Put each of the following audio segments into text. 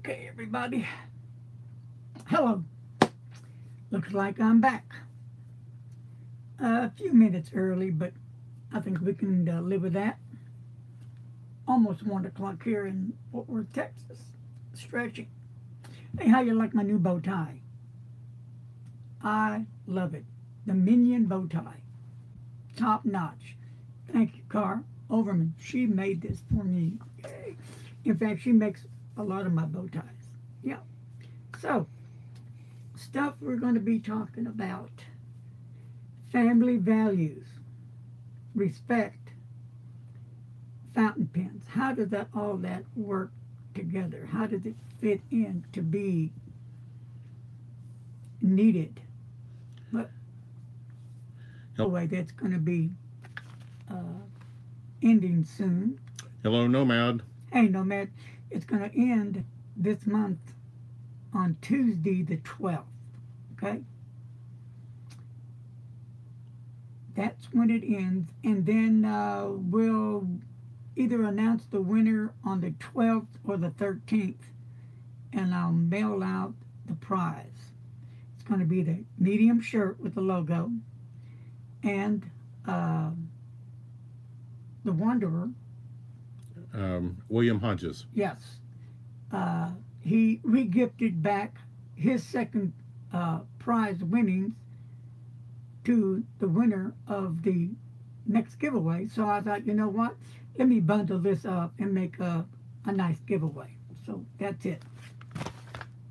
Okay, everybody. Hello. Looks like I'm back. A few minutes early, but I think we can live with that. Almost 1 o'clock here in Fort Worth, Texas. Stretching. Hey, how you like my new bow tie? I love it. The Minion bow tie. Top notch. Thank you, Car Overman. She made this for me. Yay. In fact, she makes a lot of my bow ties. Yeah. So, stuff we're going to be talking about: family values, respect, fountain pens. How does all that work together? How does it fit in to be needed? But anyway, that's going to be uh, ending soon. Hello, Nomad. Hey, Nomad, it's going to end this month on Tuesday the 12th. Okay? That's when it ends, and then we'll either announce the winner on the 12th or the 13th, and I'll mail out the prize. It's going to be the medium shirt with the logo, and the Wanderer. William Hodges. Yes, he regifted back his second prize winnings to the winner of the next giveaway. So I thought, you know what? Let me bundle this up and make a nice giveaway. So that's it.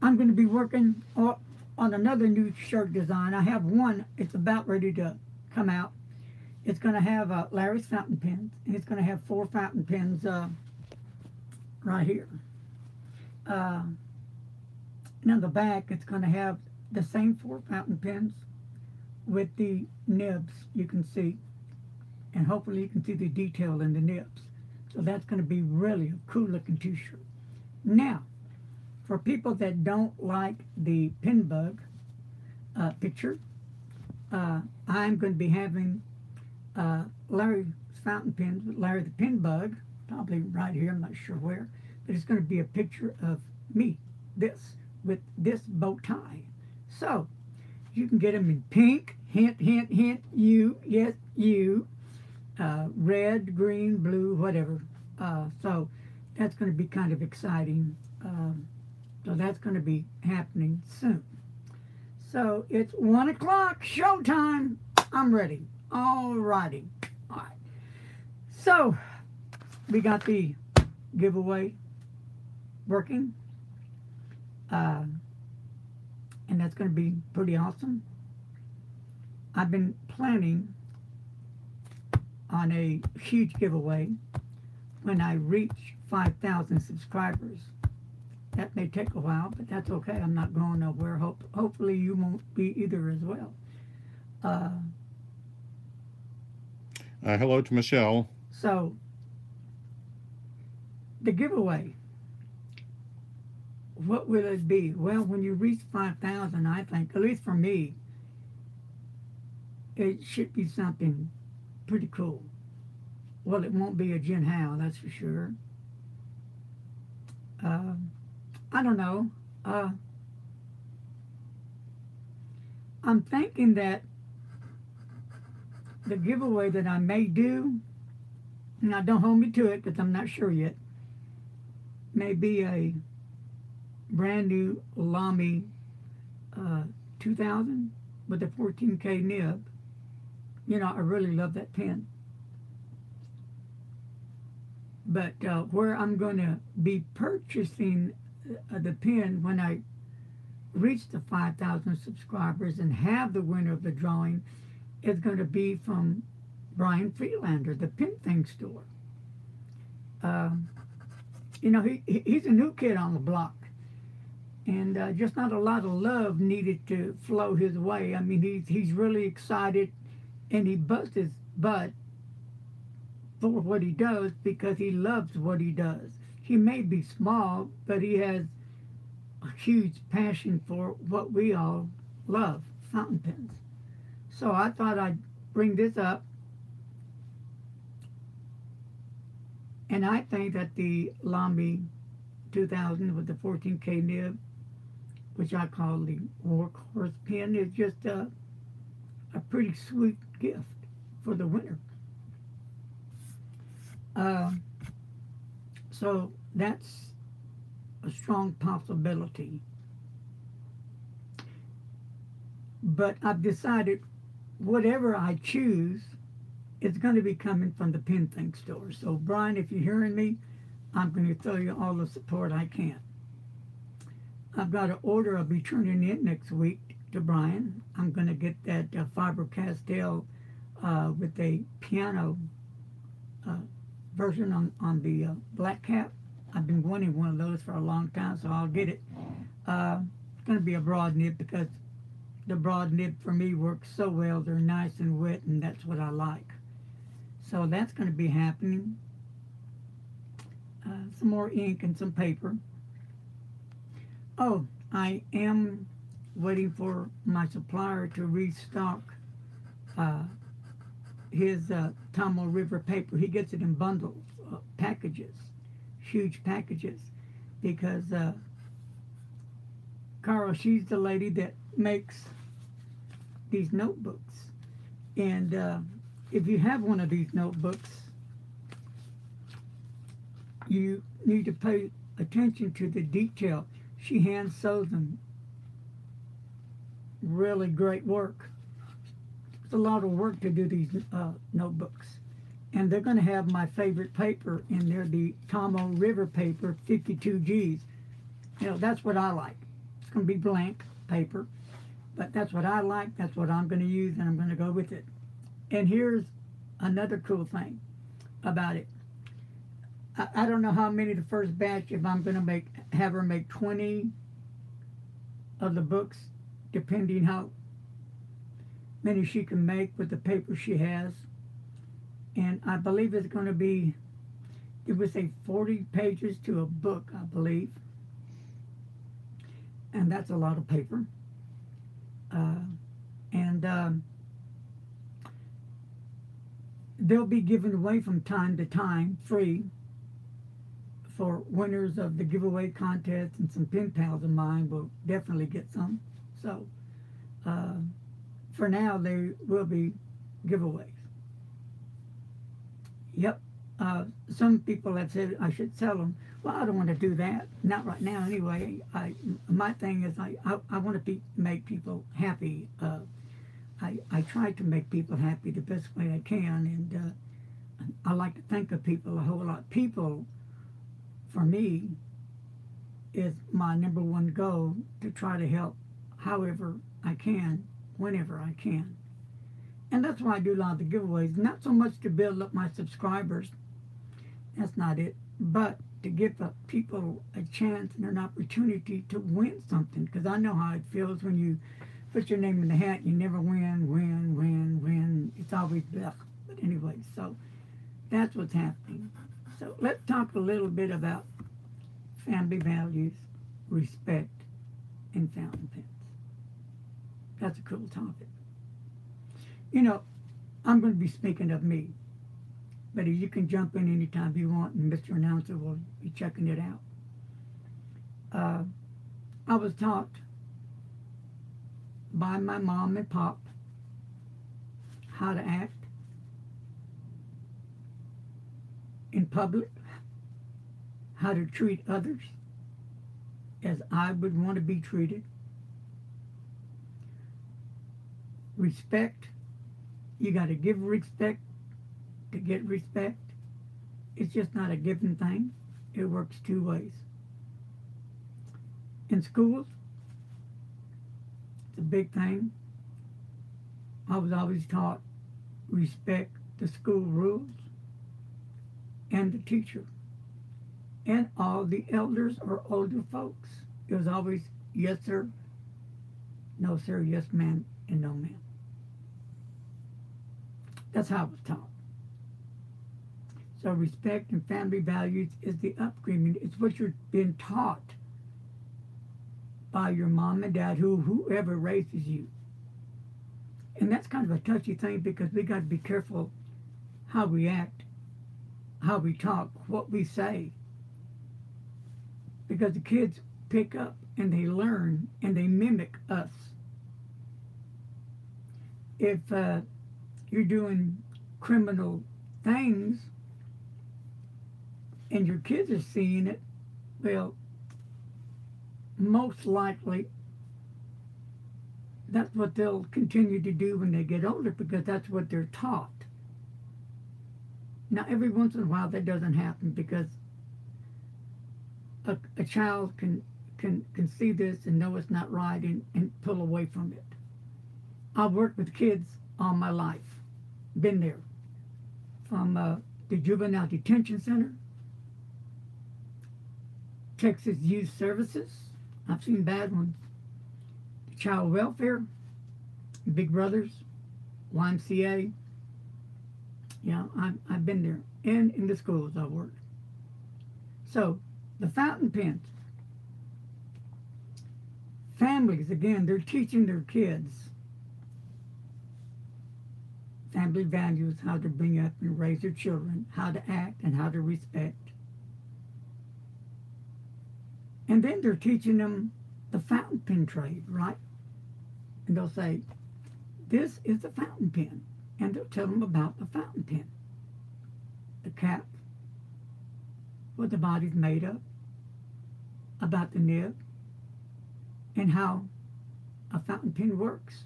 I'm going to be working on another new shirt design. I have one. It's about ready to come out. It's going to have Larry's fountain pens, and it's going to have 4 fountain pens right here. And on the back, it's going to have the same 4 fountain pens with the nibs, you can see, and hopefully you can see the detail in the nibs. So that's going to be really a cool looking t-shirt. Now, for people that don't like the pin bug picture, I'm going to be having Larry's fountain pens with Larry the Pin Bug, probably right here, I'm not sure where, but it's going to be a picture of me, with this bow tie. So, you can get them in pink, hint, hint, hint, you, yes, you, red, green, blue, whatever. So that's going to be kind of exciting. So that's going to be happening soon. So it's 1 o'clock, showtime. I'm ready. All righty. All right. So we got the giveaway working. And that's going to be pretty awesome. I've been planning on a huge giveaway when I reach 5,000 subscribers. That may take a while, but that's okay. I'm not going nowhere. Hopefully you won't be either as well. Hello to Michelle. So, the giveaway, what will it be? Well, when you reach 5,000, I think, at least for me, it should be something pretty cool. Well, it won't be a Jin Hao, that's for sure. I don't know. I'm thinking that the giveaway that I may do, now don't hold me to it because I'm not sure yet, may be a brand new Lamy 2000 with a 14K nib. You know, I really love that pen. But where I'm going to be purchasing the pen when I reach the 5,000 subscribers and have the winner of the drawing is going to be from Brian Freelander, the Pen Thing store. You know, he's a new kid on the block, and just not a lot of love needed to flow his way. I mean, he's really excited, and he busts his butt for what he does because he loves what he does. He may be small, but he has a huge passion for what we all love, fountain pens. So I thought I'd bring this up, and I think that the Lamy 2000 with the 14K nib, which I call the workhorse pen. Is just a pretty sweet gift for the winter. Uh, so that's a strong possibility. But I've decided whatever I choose, it's going to be coming from the Pen Thing store. So, Brian, if you're hearing me, I'm going to throw you all the support I can. I've got an order I'll be turning in next week to Brian. I'm going to get that Faber-Castell with a piano uh, version on the black cap. I've been wanting one of those for a long time, so I'll get it. It's going to be a broad nib because the broad nib for me works so well. They're nice and wet, and that's what I like. So that's going to be happening. Some more ink and some paper. Oh, I am waiting for my supplier to restock his Tomo River paper. He gets it in bundles, packages, huge packages, because Carl, she's the lady that makes these notebooks. And if you have one of these notebooks, you need to pay attention to the detail. She hand sews them. Really great work. It's a lot of work to do these notebooks. And they're going to have my favorite paper in there, the Tomo River paper, 52Gs. You know, that's what I like. It's going to be blank paper, but that's what I like. That's what I'm going to use, and I'm going to go with it. And here's another cool thing about it. I don't know how many the first batch, if I'm going to have her make 20 of the books, depending how many she can make with the paper she has. And I believe it's going to be, it would say 40 pages to a book, I believe. And that's a lot of paper. They'll be given away from time to time, free, for winners of the giveaway contest, and some pen pals of mine will definitely get some. So, for now, there will be giveaways. Yep. Some people have said I should sell them. Well, I don't want to do that. Not right now, anyway. My thing is I want to make people happy. I try to make people happy the best way I can, and I like to think of people a whole lot. People, for me, is my number one goal, to try to help however I can, whenever I can. And that's why I do a lot of the giveaways. Not so much to build up my subscribers, that's not it, but to give people a chance and an opportunity to win something. Because I know how it feels when you put your name in the hat and you never win. It's always blech. But anyway, so that's what's happening. So let's talk a little bit about family values, respect, and fountain pens. That's a cool topic. You know, I'm going to be speaking of me, but you can jump in anytime you want, and Mr. Announcer will be checking it out. I was taught by my mom and pop how to act in public, how to treat others as I would want to be treated. Respect. You got to give respect to get respect. It's just not a given thing. It works two ways. In schools, it's a big thing. I was always taught respect the school rules and the teacher and all the elders or older folks. It was always yes sir, no sir, yes ma'am, and no ma'am. That's how I was taught. So respect and family values is the upbringing. It's what you're being taught by your mom and dad, whoever raises you. And that's kind of a touchy thing, because we got to be careful how we act, how we talk, what we say. because the kids pick up and they learn and they mimic us. If you're doing criminal things and your kids are seeing it, well, most likely that's what they'll continue to do when they get older because that's what they're taught. Now, every once in a while that doesn't happen because a child can see this and know it's not right and pull away from it. I've worked with kids all my life, been there, from the Juvenile Detention Center, Texas Youth Services. I've seen bad ones. Child welfare, Big Brothers, YMCA. Yeah, I've been there. And in the schools I've worked. So, the fountain pens. Families, again, they're teaching their kids family values, how to bring up and raise their children, how to act and how to respect. And then they're teaching them the fountain pen trade, right? And they'll say, this is the fountain pen. And they'll tell them about the fountain pen. The cap, what the body's made of, about the nib, and how a fountain pen works.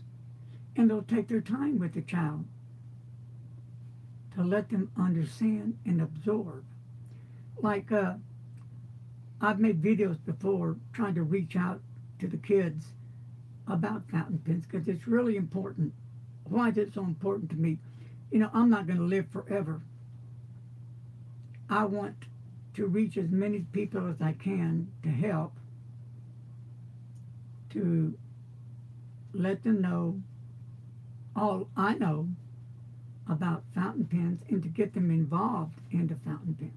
And they'll take their time with the child to let them understand and absorb. Like, I've made videos before trying to reach out to the kids about fountain pens because it's really important. Why is it so important to me? You know, I'm not going to live forever. I want to reach as many people as I can to help, to let them know all I know about fountain pens and to get them involved into fountain pens.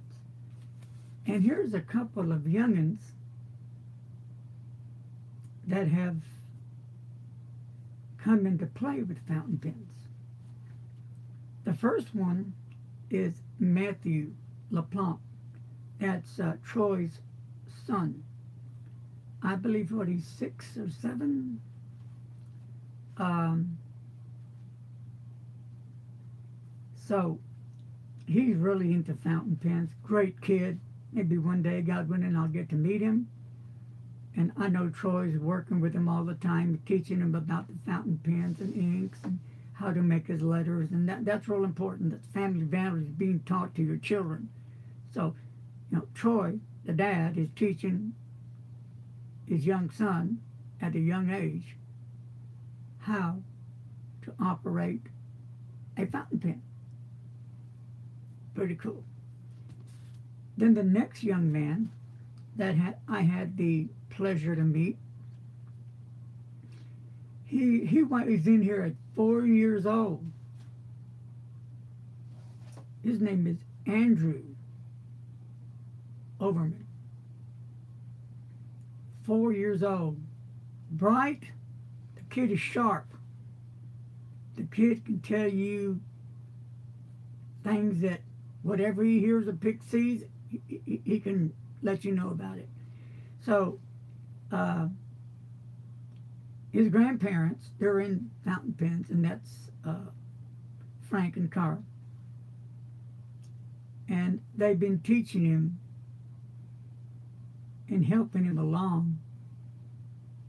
And here's a couple of youngins that have come into play with fountain pens. The first one is Matthew LaPlante. That's Troy's son. I believe what he's 6 or 7. So he's really into fountain pens. Great kid. Maybe one day, God willing, I'll get to meet him. And I know Troy's working with him all the time, teaching him about the fountain pens and inks and how to make his letters. And that's real important. That's family values being taught to your children. So, you know, Troy, the dad, is teaching his young son at a young age how to operate a fountain pen. Pretty cool. Then the next young man that I had the pleasure to meet, he was in here at 4 years old. His name is Andrew Overman. 4 years old. Bright. The kid is sharp. The kid can tell you things that whatever he hears or sees, he can let you know about it. So, his grandparents, they're in fountain pens, and that's Frank and Carl. And they've been teaching him and helping him along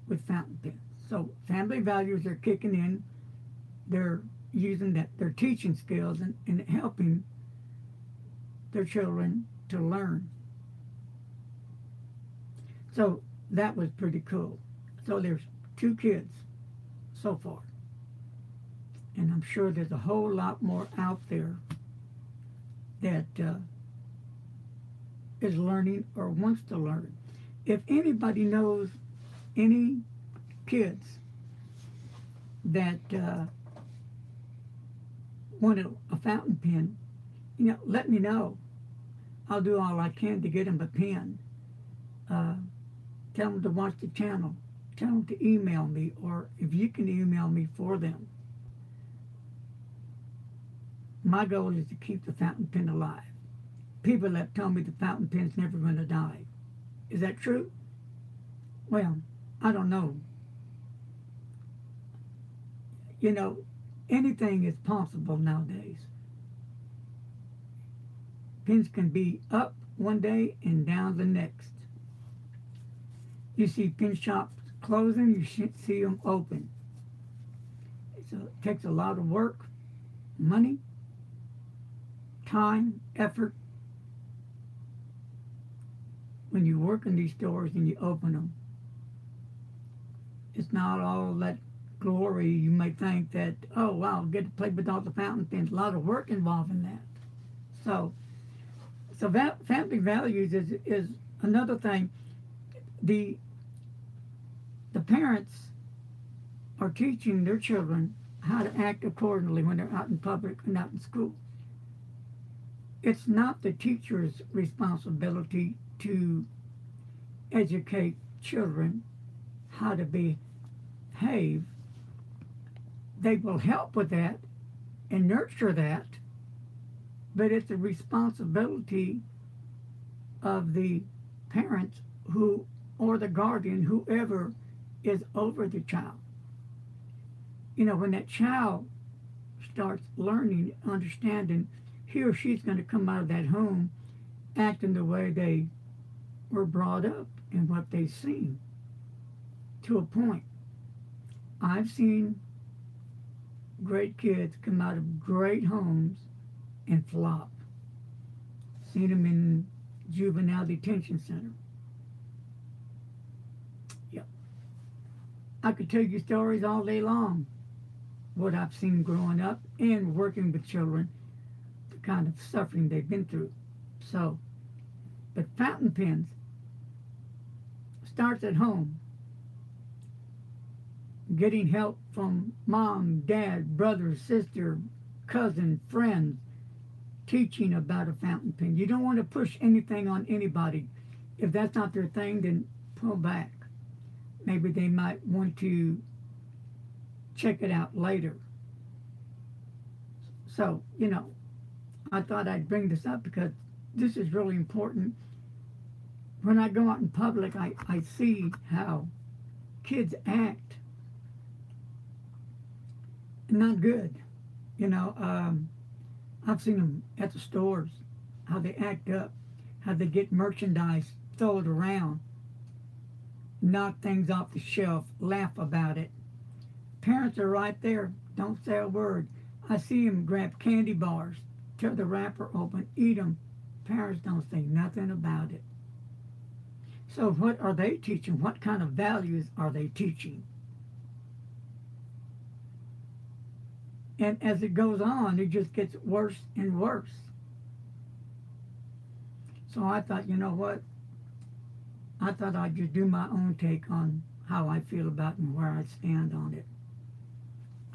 with fountain pens. So family values are kicking in. They're using their teaching skills and helping their children to learn. So that was pretty cool. So there's 2 kids so far. And I'm sure there's a whole lot more out there that is learning or wants to learn. If anybody knows any kids that want a fountain pen, you know, let me know. I'll do all I can to get them a pen. Tell them to watch the channel. Tell them to email me, or if you can email me for them. My goal is to keep the fountain pen alive. People have told me the fountain pen's never going to die. Is that true? Well, I don't know. You know, anything is possible nowadays. Pins can be up one day and down the next. You see pin shops closing, you should see them open. So it takes a lot of work, money, time, effort when you work in these stores and you open them. It's not all that glory. You may think that, oh wow, get to play with all the fountain pens. A lot of work involved in that. So, family values is another thing. The the parents are teaching their children how to act accordingly when they're out in public and out in school. It's not the teacher's responsibility to educate children how to behave. They will help with that and nurture that, but it's a responsibility of the parents who or the guardian, whoever is over the child. You know, when that child starts learning, understanding, he or she's going to come out of that home acting the way they were brought up and what they've seen to a point. I've seen great kids come out of great homes and flop. Seen them in juvenile detention center. Yep. I could tell you stories all day long, what I've seen growing up and working with children, the kind of suffering they've been through. So, but fountain pens starts at home. Getting help from mom, dad, brother, sister, cousin, friends, teaching about a fountain pen. You don't want to push anything on anybody. If that's not their thing, then pull back. Maybe they might want to check it out later. So, you know, I thought I'd bring this up because this is really important. When I go out in public, I see how kids act. Not good. You know, I've seen them at the stores, how they act up, how they get merchandise, throw it around, knock things off the shelf, laugh about it. Parents are right there, don't say a word. I see them grab candy bars, tear the wrapper open, eat them. Parents don't say nothing about it. So what are they teaching? What kind of values are they teaching? And as it goes on, it just gets worse and worse. So I thought, you know what? I thought I'd just do my own take on how I feel about it and where I stand on it.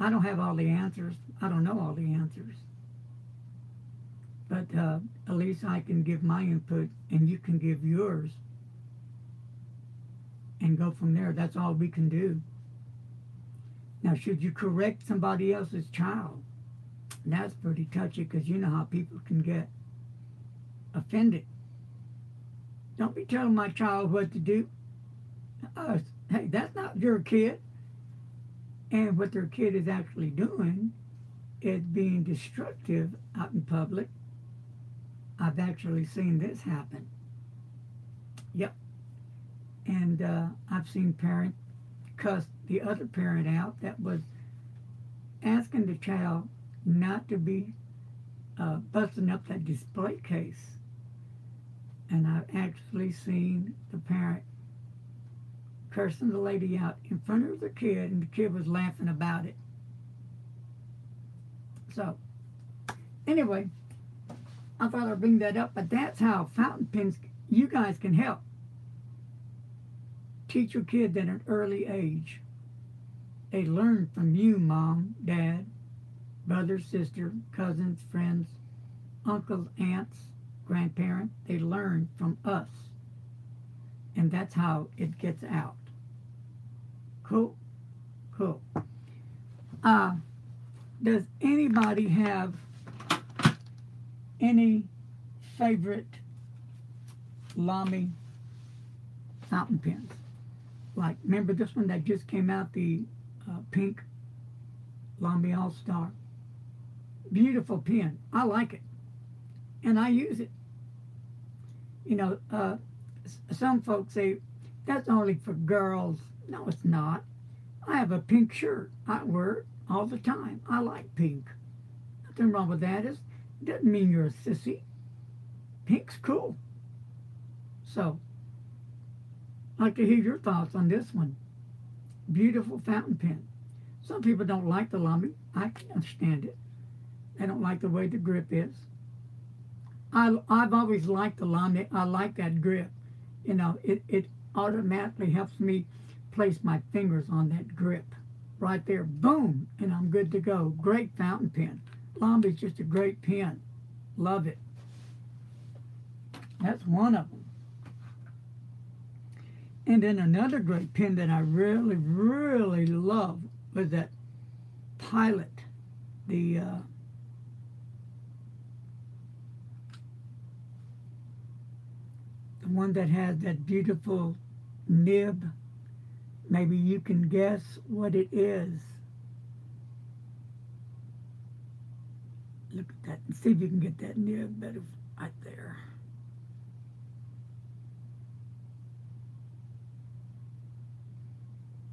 I don't have all the answers. I don't know all the answers. But at least I can give my input and you can give yours and go from there. That's all we can do. Now, should you correct somebody else's child? That's pretty touchy because you know how people can get offended. Don't be telling my child what to do. Hey, that's not your kid. And what their kid is actually doing is being destructive out in public. I've actually seen this happen. Yep. And I've seen parents cuss the other parent out that was asking the child not to be busting up that display case. And I've actually seen the parent cursing the lady out in front of the kid, and the kid was laughing about it. So, anyway, I thought I'd bring that up, but that's how fountain pens, you guys can help. Teach your kids at an early age. They learn from you, mom, dad, brother, sister, cousins, friends, uncles, aunts, grandparents. They learn from us. And that's how it gets out. Cool? Cool. Does anybody have any favorite Lamy fountain pens. Like, remember this one that just came out, the pink Lamy All-Star? Beautiful pen. I like it. And I use it. You know, some folks say, that's only for girls. No, it's not. I have a pink shirt. I wear it all the time. I like pink. Nothing wrong with that. It doesn't mean you're a sissy. Pink's cool. So, I'd like to hear your thoughts on this one. Beautiful fountain pen. Some people don't like the Lamy. I can understand it. They don't like the way the grip is. I've always liked the Lamy. I like that grip. You know, it automatically helps me place my fingers on that grip. Right there, boom, and I'm good to go. Great fountain pen. Lamy's just a great pen. Love it. That's one of them. And then another great pen that I really, really love was that Pilot. The one that has that beautiful nib. Maybe you can guess what it is. Look at that and see if you can get that nib better right there.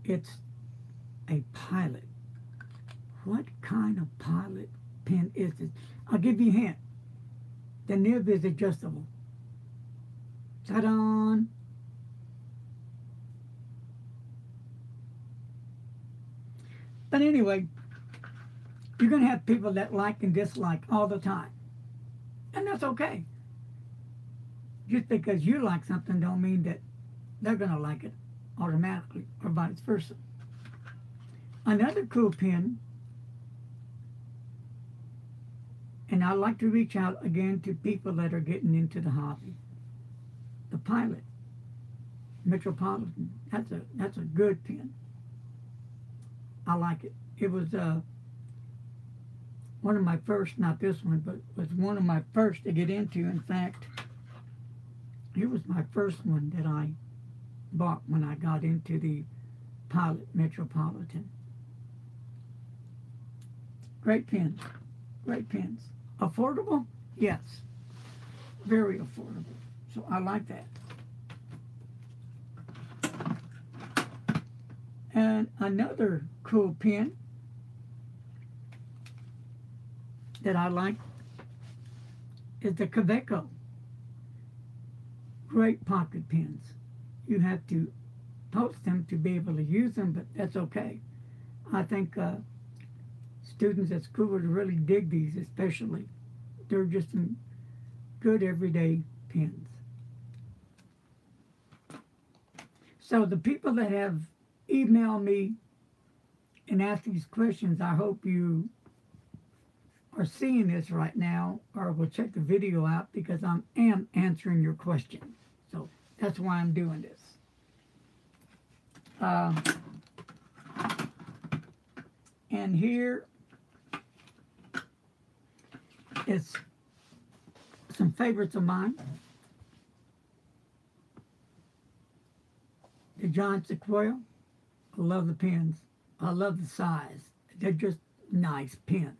It's a Pilot. What kind of Pilot pen is it? I'll give you a hint. The nib is adjustable. Ta-da! But anyway, you're going to have people that like and dislike all the time. And that's okay. Just because you like something don't mean that they're going to like it automatically, or vice versa. Another cool pen, and I like to reach out again to people that are getting into the hobby. The Pilot Metropolitan. That's a good pen. I like it. It was one of my first, not this one, but was one of my first to get into. In fact, it was my first one that I bought when I got into the Pilot Metropolitan. Great pens. Great pens. Affordable? Yes. Very affordable. So I like that. And another cool pen that I like is the Kaweco. Great pocket pens. You have to post them to be able to use them, but that's okay. I think students at school would really dig these, especially. They're just some good everyday pens. So the people that have emailed me and asked these questions, I hope you are seeing this right now, or will check the video out, because I am answering your question. So that's why I'm doing this. And here is some favorites of mine. The John Sequoia. I love the pens. I love the size. They're just nice pens.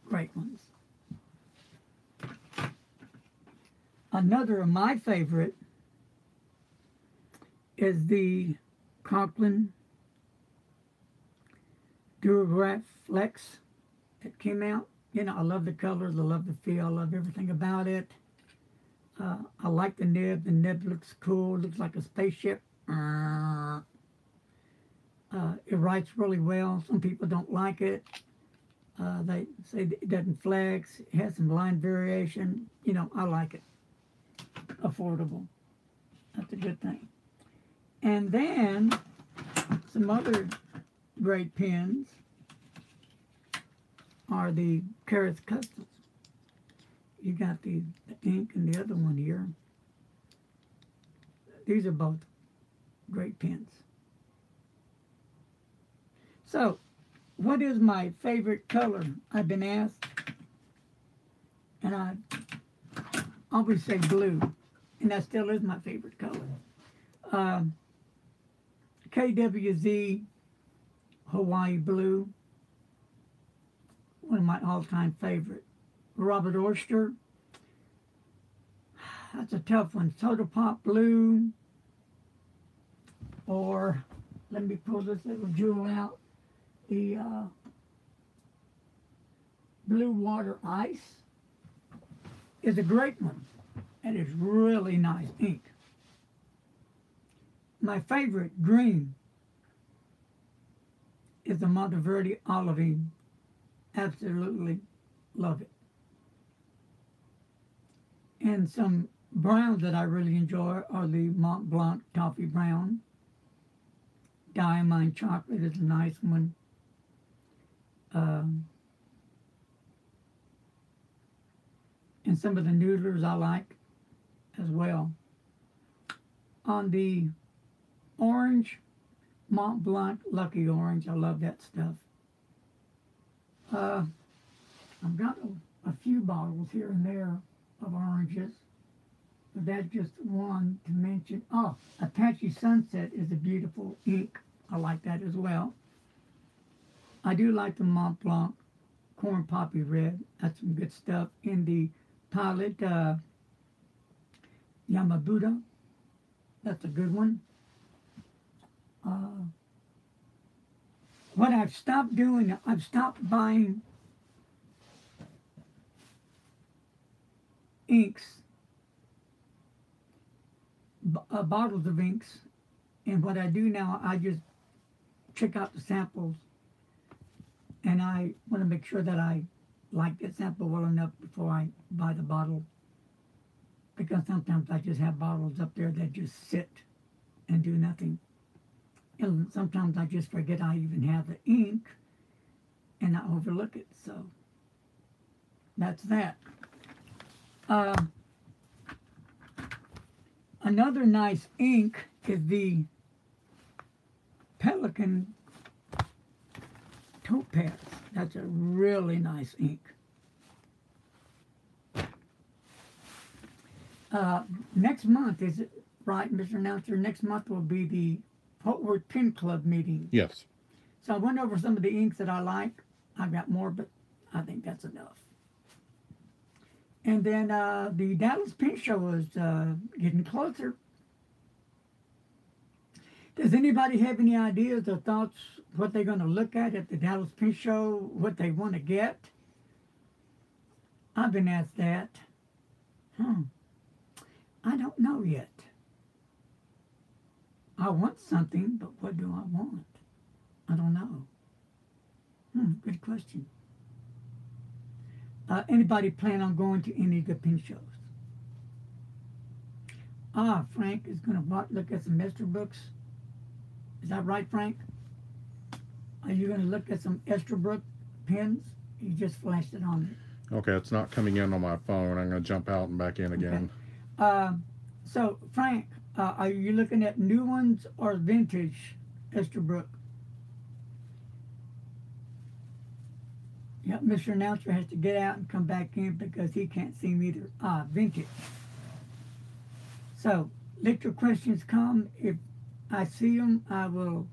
Great ones. Another of my favorite is the Conklin Durograph Flex that came out. You know, I love the colors, I love the feel, I love everything about it. I like the nib. The nib looks cool, looks like a spaceship. It writes really well. Some people don't like it. They say it doesn't flex. It has some line variation. You know, I like it. Affordable. That's a good thing. And then some other great pens are the Karat Customs. You got the ink and the other one here. These are both great pens. So, what is my favorite color? I've been asked, and I always say blue, and that still is my favorite color. Um, KWZ Hawaii Blue, one of my all-time favorite. Robert Oyster, that's a tough one. Soda Pop Blue, or let me pull this little jewel out. The Blue Water Ice is a great one. It is really nice ink. My favorite green is the Monteverde Olivine. Absolutely love it. And some browns that I really enjoy are the Mont Blanc Toffee Brown. Diamond Chocolate is a nice one. And some of the noodlers I like as well. On the orange, Mont Blanc Lucky Orange, I love that stuff. I've got a few bottles here and there of oranges, but that's just one to mention. Oh, Apache Sunset is a beautiful ink. I like that as well. I do like the Mont Blanc Corn Poppy Red. That's some good stuff. In the Pilot Yamabuda, that's a good one. What I've stopped doing, I've stopped buying inks, bottles of inks, and what I do now, I just check out the samples, and I want to make sure that I like the sample well enough before I buy the bottle, because sometimes I just have bottles up there that just sit and do nothing. And sometimes I just forget I even have the ink, and I overlook it. So that's that. Another nice ink is the Pelikan Topaz. That's a really nice ink. Next month, is it right, Mr. Announcer? Next month will be the Fort Worth Pen Club meeting. Yes. So I went over some of the inks that I like. I've got more, but I think that's enough. And then the Dallas Pen Show is getting closer. Does anybody have any ideas or thoughts what they're going to look at the Dallas Pen Show, what they want to get? I've been asked that. I don't know yet. I want something, but what do I want? I don't know. Good question. Anybody plan on going to any of the pen shows? Frank is going to look at some Esterbrook. Is that right, Frank? Are you going to look at some Esterbrook pens? You just flashed it on me. Okay, it's not coming in on my phone. I'm going to jump out and back in again. Okay. So, Frank, are you looking at new ones or vintage Esterbrook? Yep, Mr. Announcer has to get out and come back in because he can't see me either. Vintage. So, let your questions come. If I see them, I will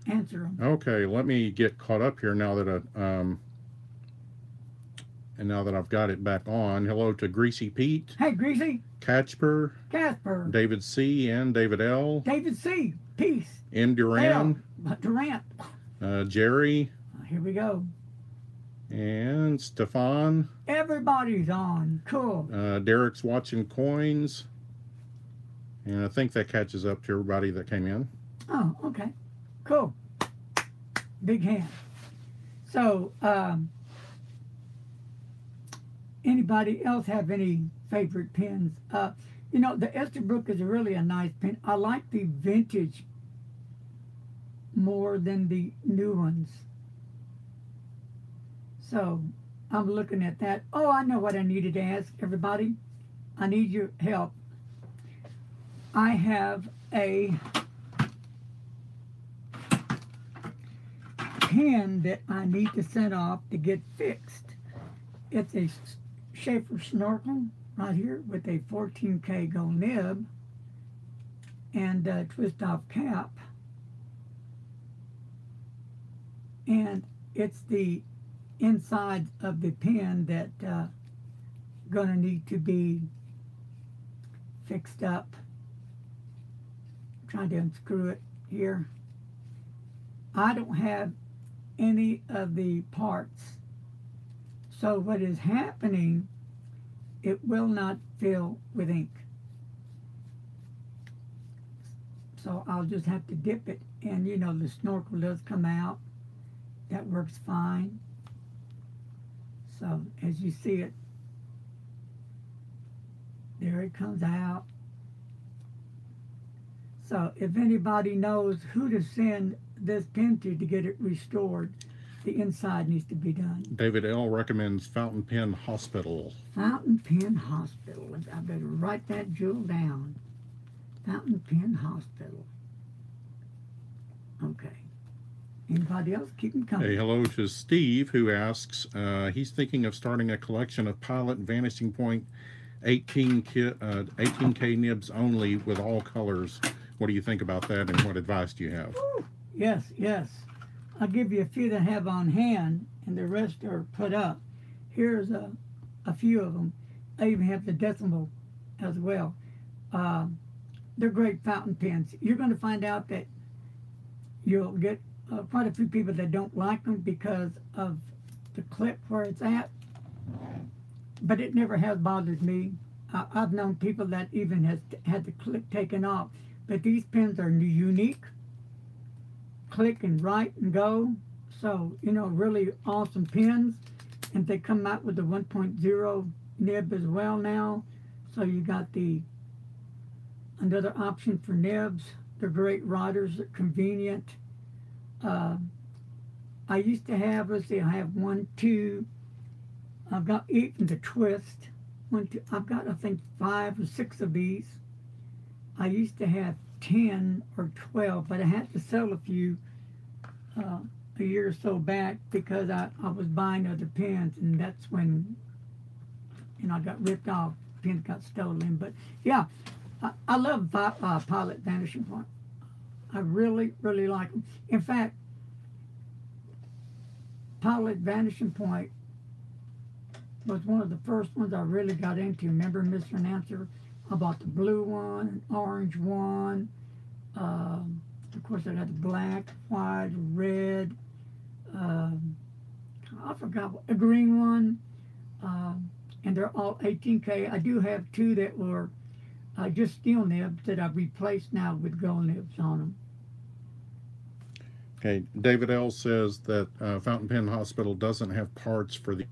answer them. Okay, let me get caught up here now that and now that I've got it back on. Hello to Greasy Pete. Hey, Greasy. Casper. David C. and David L. David C. Peace. M. Duran. Durant. Jerry. Here we go. And Stefan. Everybody's on. Cool. Derek's watching coins. And I think that catches up to everybody that came in. Oh, okay. Cool. Big hand. So, anybody else have any favorite pens? You know, the Esterbrook is really a nice pen. I like the vintage more than the new ones. So, I'm looking at that. Oh, I know what I needed to ask everybody. I need your help. I have a pen that I need to send off to get fixed. It's a Schaefer Snorkel right here with a 14K gold nib. and twist off cap, and it's the inside of the pin that gonna need to be fixed up. I'm trying to unscrew it here. I don't have any of the parts, so what is happening, it will not fill with ink. So I'll just have to dip it, and you know the snorkel does come out. That works fine. So as you see it, there it comes out. So if anybody knows who to send this pen to get it restored, the inside needs to be done. David L. recommends Fountain Pen Hospital. Fountain Pen Hospital. I better write that jewel down. Fountain Pen Hospital. Okay. Anybody else? Keep them coming. Hey, hello to Steve, who asks, he's thinking of starting a collection of Pilot Vanishing Point 18K nibs only with all colors. What do you think about that, and what advice do you have? Ooh, yes, yes. I'll give you a few that I have on hand, and the rest are put up. Here's a few of them. I even have the decimal as well. They're great fountain pens. You're going to find out that you'll get quite a few people that don't like them because of the clip where it's at, but it never has bothered me. I've known people that even has had the clip taken off, but these pens are unique. Click and write and go. So, you know, really awesome pens. And they come out with the 1.0 nib as well now. So you got another option for nibs. They're great writers, they're convenient. I used to have, let's see, I have 1, 2. I've got even the twist. 1, 2. I've got, I think, 5 or 6 of these. I used to have 10 or 12, but I had to sell a few a year or so back because I was buying other pens, and that's when, you know, I got ripped off. Pens got stolen. But yeah, I love Pilot Vanishing Point. I really, really like them. In fact, Pilot Vanishing Point was one of the first ones I really got into. Remember, Mr. Announcer? I bought the blue one, an orange one. Of course, I got the black, white, red. I forgot a green one. And they're all 18K. I do have 2 that were just steel nibs that I've replaced now with gold nibs on them. Okay, David L. says that Fountain Pen Hospital doesn't have parts for the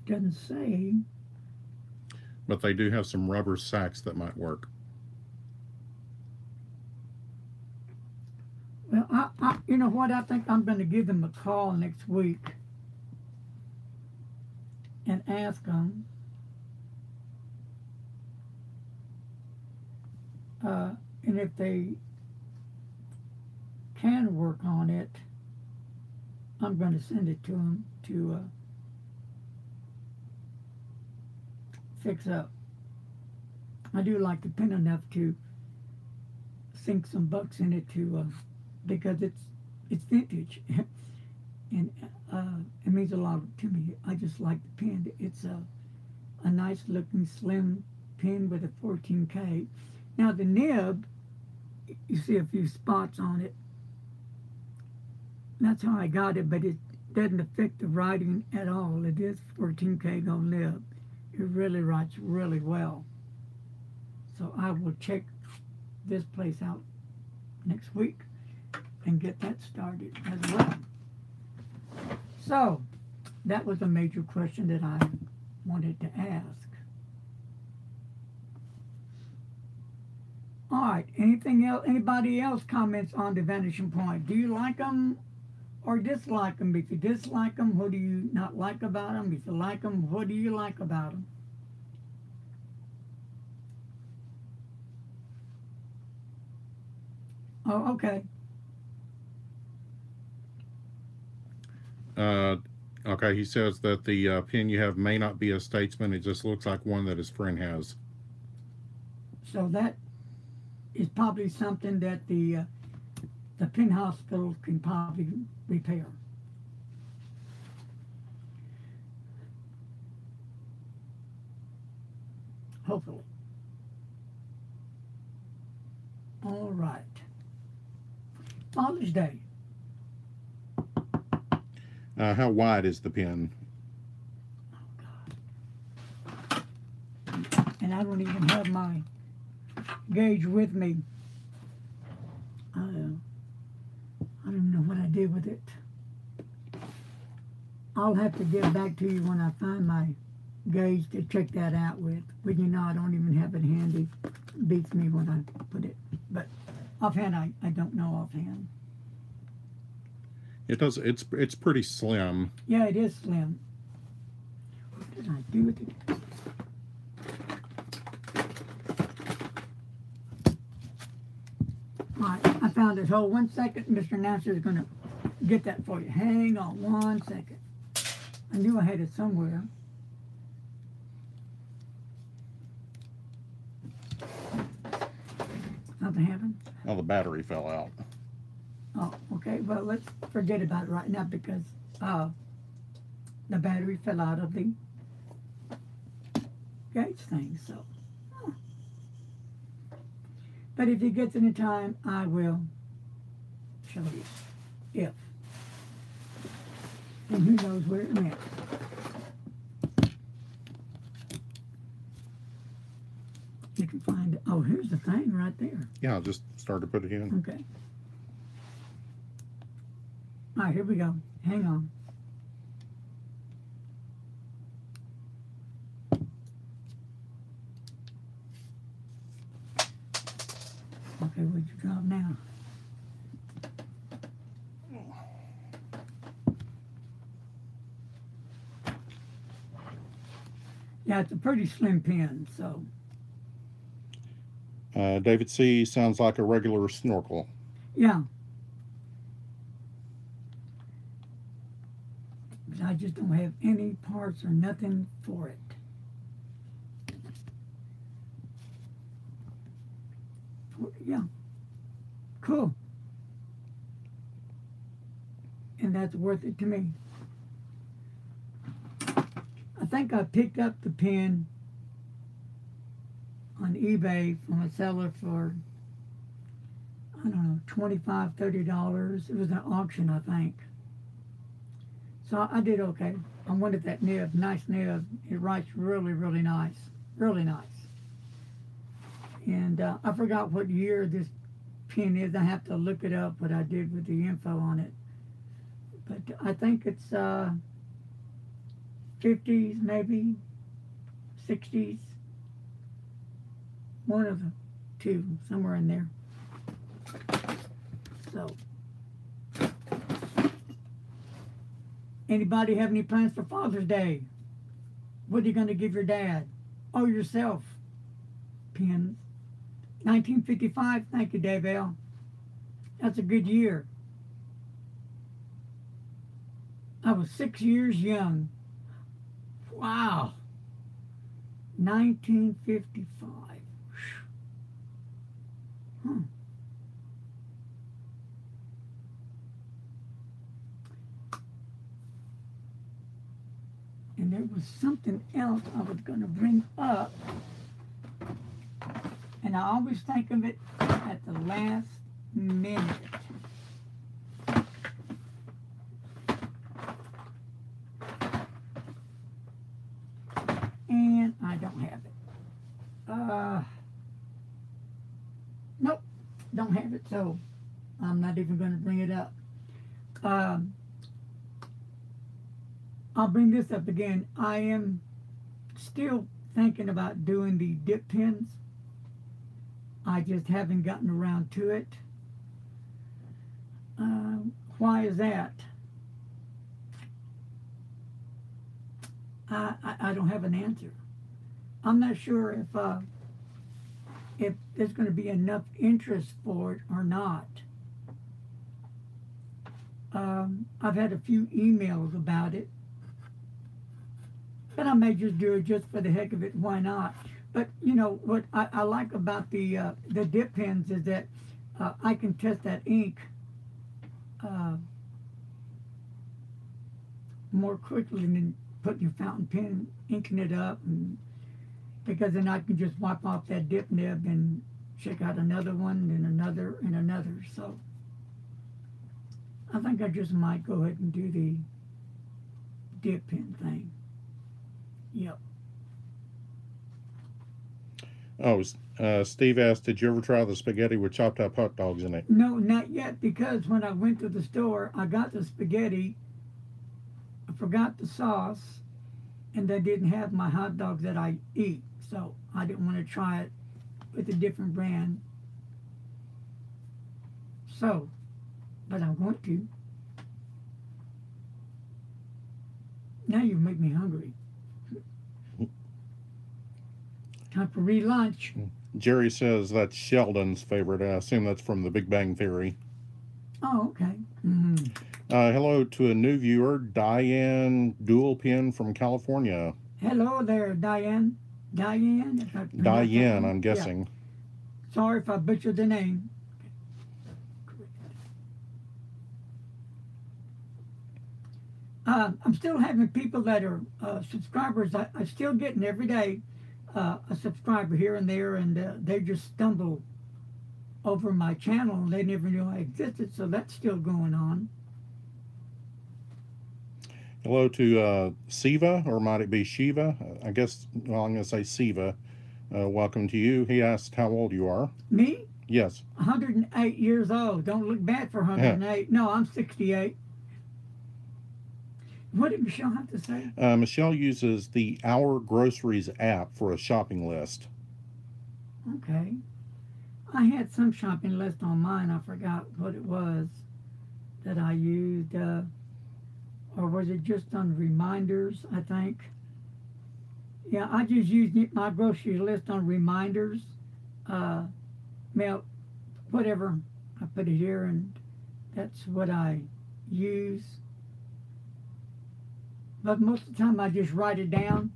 Doesn't say. but they do have some rubber sacks that might work. Well, you know what? I think I'm going to give them a call next week and ask them. And if they can work on it, I'm going to send it to them to fix up. I do like the pen enough to sink some bucks in it to because it's vintage and it means a lot to me. I just like the pen. It's a nice looking slim pen with a 14K. Now the nib, you see a few spots on it. That's how I got it, but it doesn't affect the writing at all. It is 14K gold nib. It really writes really well. So I will check this place out next week and get that started as well. So that was a major question that I wanted to ask. All right, anything else? Anybody else comments on the Vanishing Point? Do you like them or dislike them? If you dislike them, what do you not like about them? If you like them, what do you like about them? Oh, okay. Okay, he says that the pin you have may not be a Statesman. It just looks like one that his friend has. So that is probably something that the pin hospital can probably repair. Hopefully. All right. Father's Day. How wide is the pin? And I don't even have my gauge with me. I don't even know what I did with it. I'll have to get back to you when I find my gauge to check that out with. But you know, I don't even have it handy. It beats me when I put it. But offhand, I don't know offhand. It does. It's pretty slim. Yeah, it is slim. What did I do with it? All right, I found it. Hold 1 second. Mr. Nasser is going to get that for you. Hang on 1 second. I knew I had it somewhere. Something happened? Oh, the battery fell out. Oh, okay. Well, let's forget about it right now because the battery fell out of the gauge thing. So, but if he gets any time, I will show you. If, and who knows where it went. You can find it. Oh, here's the thing right there. Yeah, I'll just start to put it in. Okay. All right, here we go. Hang on. Okay, what'd you drop now? Yeah, it's a pretty slim pin, so. David C. sounds like a regular snorkel. Yeah. But I just don't have any parts or nothing for it. Yeah. Cool. And that's worth it to me. I think I picked up the pen on eBay from a seller for, I don't know, $25, $30. It was an auction, I think. So I did okay. I wanted that nib, nice nib. It writes really, really nice. Really nice. And I forgot what year this pen is. I have to look it up, what I did with the info on it. But I think it's 50s, maybe 60s. One of the two, somewhere in there. So, anybody have any plans for Father's Day? What are you going to give your dad? Oh, yourself. Pins. 1955. Thank you, Dave L. That's a good year. I was 6 years young. Wow. 1955. Hmm. And there was something else I was going to bring up. And I always think of it at the last minute. And I don't have it. Nope, don't have it, so I'm not even going to bring it up. I'll bring this up again. I am still thinking about doing the dip pins. I just haven't gotten around to it. Why is that? I don't have an answer. I'm not sure if there's going to be enough interest for it or not. I've had a few emails about it But I may just do it just for the heck of it. Why not? But you know what I like about the dip pens is that I can test that ink uh, more quickly than putting your fountain pen, inking it up, and because then I can just wipe off that dip nib and check out another one, and another, and another. So I think I just might go ahead and do the dip pen thing. Yep. Oh, Steve asked, did you ever try the spaghetti with chopped up hot dogs in it? No, not yet, because when I went to the store, I got the spaghetti, I forgot the sauce, and they didn't have my hot dogs that I eat. So I didn't want to try it with a different brand. So, but I want to. Now you make me hungry. Time for re-lunch. Jerry says that's Sheldon's favorite. I assume that's from The Big Bang Theory. Oh, okay. Mm-hmm. Hello to a new viewer, Diane Dual Pin from California. Hello there, Diane. Diane? If I pronounced that Diane, wrong. I'm guessing. Yeah. Sorry if I butchered the name. I'm still having people that are subscribers. I'm still getting every day a subscriber here and there, and they just stumble over my channel and they never knew I existed, so that's still going on. Hello to Siva, or might it be Shiva? I guess, well, I'm going to say Siva. Welcome to you. He asked how old you are. Me? Yes. 108 years old. Don't look bad for 108. No, I'm 68. What did Michelle have to say? Michelle uses the Our Groceries app for a shopping list. Okay. I had some shopping list on mine. I forgot what it was that I used. Or was it just on reminders, I think? Yeah, I just used my grocery list on reminders. Mail, whatever. I put it here, and that's what I use. But most of the time I just write it down.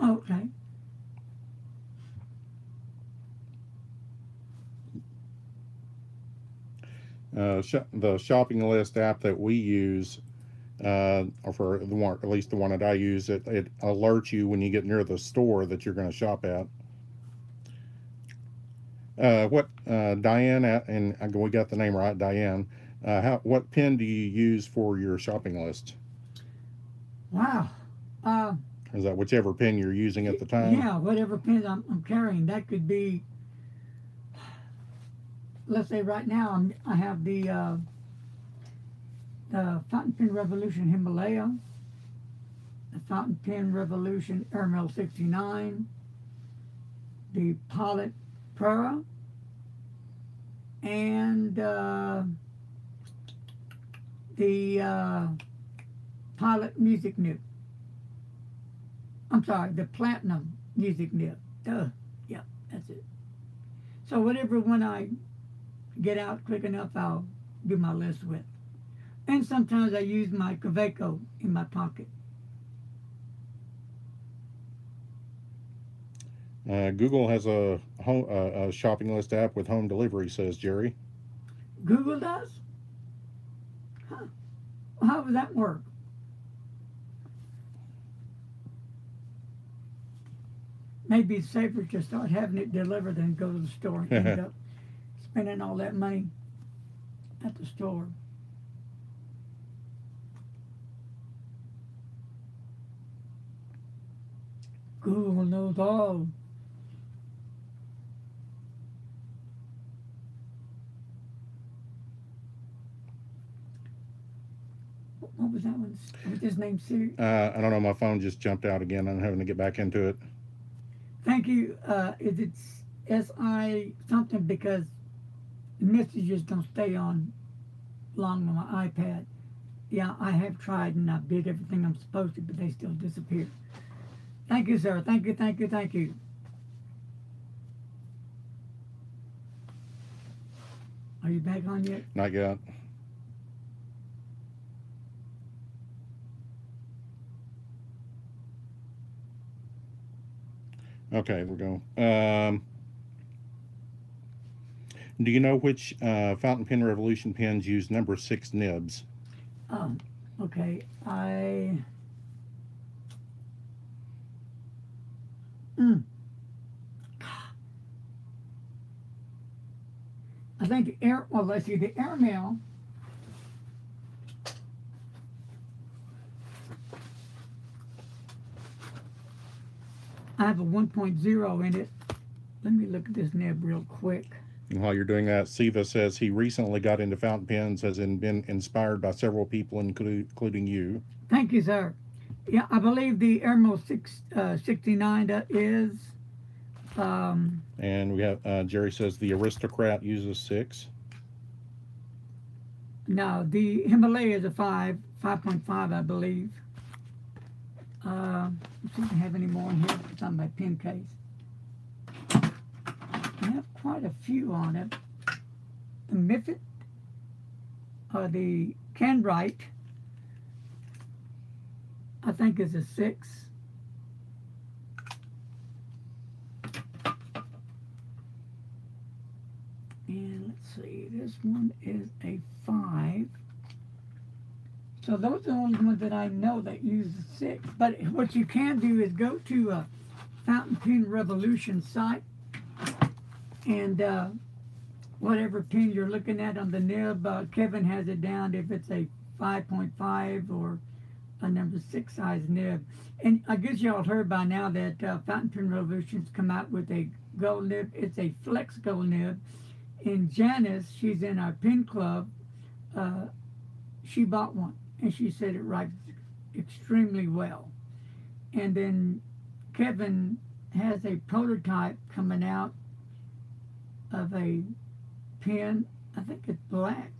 Okay. The shopping list app that we use, or for the one, at least the one that I use, it alerts you when you get near the store that you're going to shop at. Diane, and we got the name right, Diane. What pen do you use for your shopping list? Wow. Is that whichever pen you're using at the time? Yeah, whatever pen I'm carrying. That could be, let's say right now I have the Fountain Pen Revolution Himalaya, the Fountain Pen Revolution Airmail 69, the Pilot Prera, and the Pilot Music Nib. I'm sorry, the Platinum Music Nib. Yeah, that's it. So whatever one I get out quick enough, I'll do my list with. And sometimes I use my Kaweco in my pocket. Google has a shopping list app with home delivery, says Jerry. Google does? Huh. Well, how would that work? Maybe it's safer to start having it delivered than go to the store and end up spending all that money at the store. Google knows all. What was that one? What's his name, Siri? I don't know. My phone just jumped out again. I'm having to get back into it. Thank you. Is it SI something, because the messages don't stay on long on my iPad. Yeah, I have tried and I did everything I'm supposed to, but they still disappear. Thank you, sir. Thank you, thank you, thank you. Are you back on yet? Not yet. Okay, we're going. Do you know which fountain pen revolution pens use number 6 nibs? Um, okay, mm, I think the air. Well, let's see, the airmail. I have a 1.0 in it. Let me look at this nib real quick. And while you're doing that, Siva says he recently got into fountain pens, has been inspired by several people, including you. Thank you, sir. Yeah, I believe the Airmail 69 is. And we have Jerry says the Aristocrat uses 6. No, the Himalaya is a 5.5, I believe. Let's see if I have any more in here. It's on my pen case. I have quite a few on it. The Miffit, the Canwright, I think is a 6. And let's see, this one is a 5. So those are the only ones that I know that use the 6. But what you can do is go to a Fountain Pen Revolution site, and whatever pen you're looking at on the nib, Kevin has it down if it's a 5.5 or a number 6 size nib. And I guess y'all heard by now that Fountain Pen Revolution's come out with a gold nib. It's a flex gold nib. And Janice, she's in our pen club, she bought one, and she said it writes extremely well. And then Kevin has a prototype coming out of a pen. I think it's black.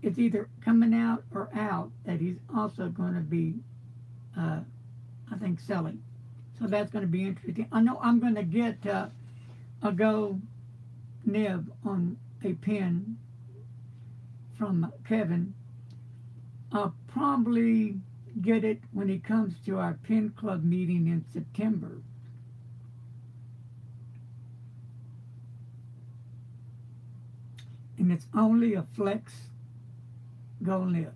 It's either coming out or out that he's also going to be, I think, selling. So that's going to be interesting. I know I'm going to get a Go nib on a pen from Kevin. I'll probably get it when he comes to our pen club meeting in September. And it's only a flex gold nib.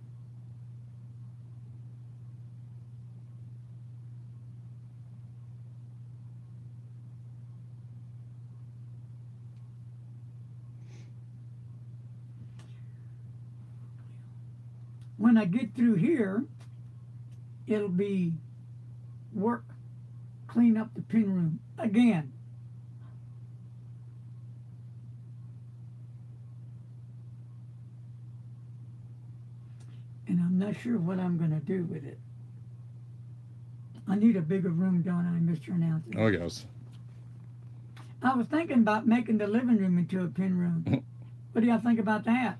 When I get through here, it'll be work, clean up the pen room again. And I'm not sure what I'm going to do with it. I need a bigger room, don't I, Mr. Announcer? Oh, yes. I was thinking about making the living room into a pen room. What do y'all think about that?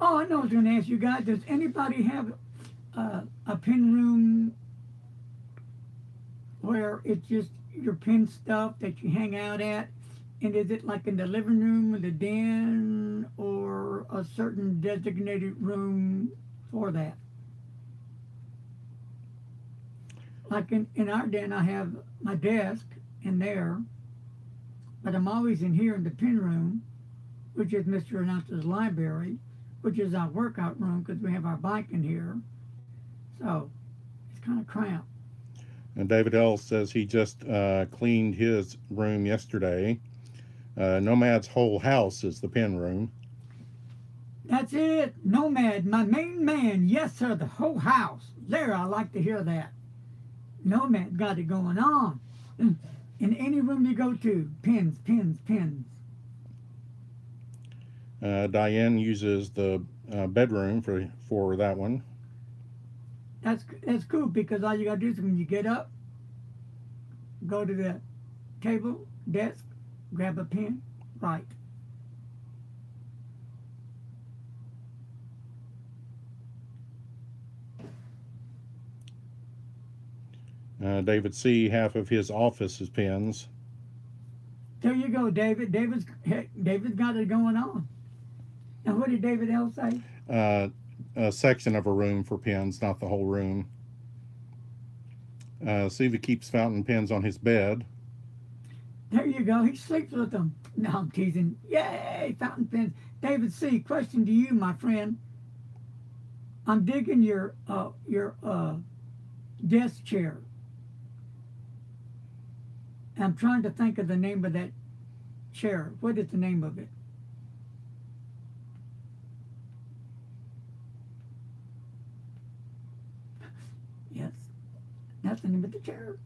Oh, I know I was going to ask you guys, does anybody have a pen room where it's just your pen stuff that you hang out at? And is it like in the living room or the den or a certain designated room for that? Like in our den, I have my desk in there, but I'm always in here in the pen room, which is Mr. Announcer's library, which is our workout room because we have our bike in here. So it's kind of cramped. And David L. says he just cleaned his room yesterday. Nomad's whole house is the pen room. That's it. Nomad, my main man. Yes, sir, the whole house. There, I like to hear that. Nomad got it going on. In any room you go to, pens, pens, pens. Diane uses the bedroom for that one. That's cool because all you gotta do is when you get up, go to the table, desk, grab a pen, write. David C., half of his office is pens. There you go, David. David's got it going on. Now, what did David L. say? a section of a room for pens, not the whole room. Siva keeps fountain pens on his bed. There you go. He sleeps with them. No, I'm teasing. Yay, fountain pens. David C., question to you, my friend. I'm digging your desk chair. I'm trying to think of the name of that chair. What is the name of it? Yes, that's the name of the chair.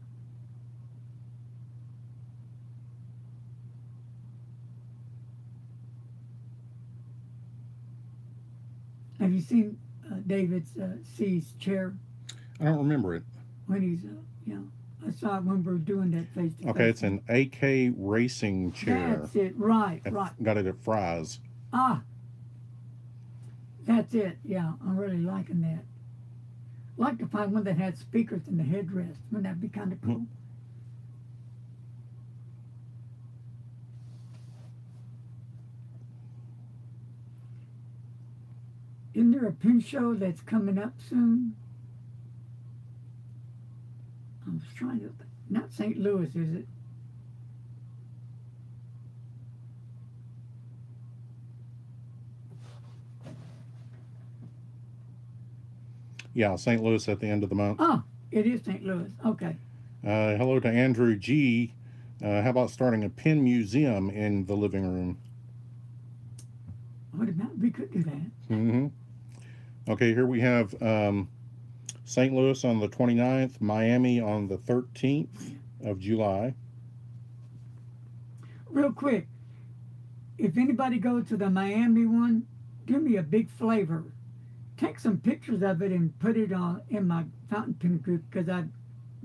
Have you seen David's C's chair I don't remember it. when he's, I saw it when we were doing that face to face. Okay, it's an AK racing chair. That's it, right, I right. got it at Fry's. Ah, that's it, yeah, I'm really liking that. I'd like to find one that had speakers in the headrest. Wouldn't that be kind of cool? Isn't there a pen show that's coming up soon? I was trying to, not St. Louis, is it? Yeah, St. Louis at the end of the month. Oh, it is St. Louis. Okay. Hello to Andrew G. How about starting a pen museum in the living room? What about, we could do that. Mm-hmm. Okay, here we have St. Louis on the 29th, Miami on the 13th of July. Real quick, if anybody goes to the Miami one, give me a big flavor. Take some pictures of it and put it on in my fountain pen group, because I've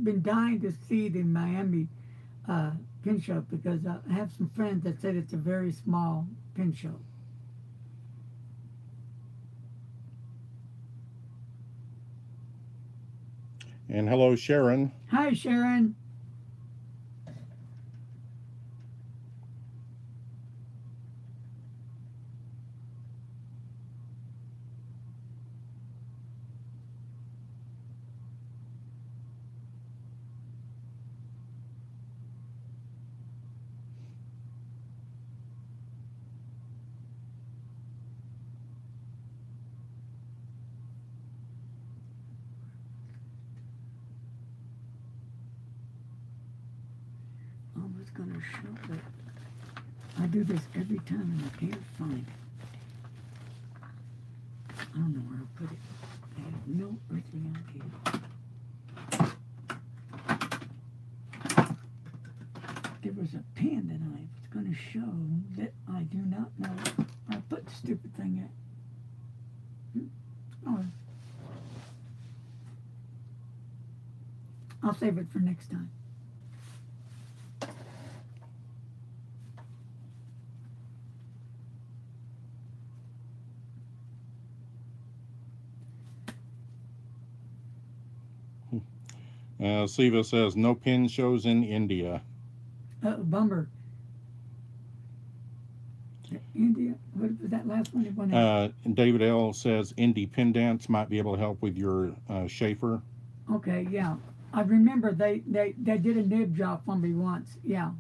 been dying to see the Miami pen show, because I have some friends that said it's a very small pen show. And hello, Sharon. Hi, Sharon. I was going to show it. I do this every time and I can't find it. I don't know where I put it. I have no earthly idea. There was a pen that I was going to show that I do not know. I put the stupid thing in. Oh. I'll save it for next time. Siva says no pen shows in India. Bummer. India? What was that last one? It went out. David L. says Independence might be able to help with your Schaefer. Okay, yeah. I remember they did a nib job for me once. Yeah.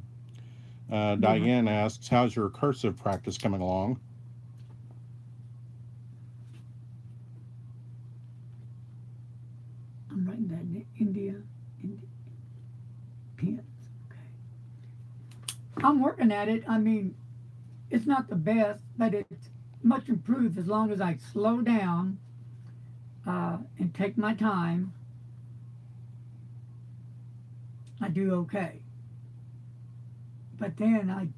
Diane asks, how's your cursive practice coming along? I'm writing that in India pens. Okay. I'm working at it. I mean, it's not the best, but it's much improved as long as I slow down and take my time. I do okay. But then I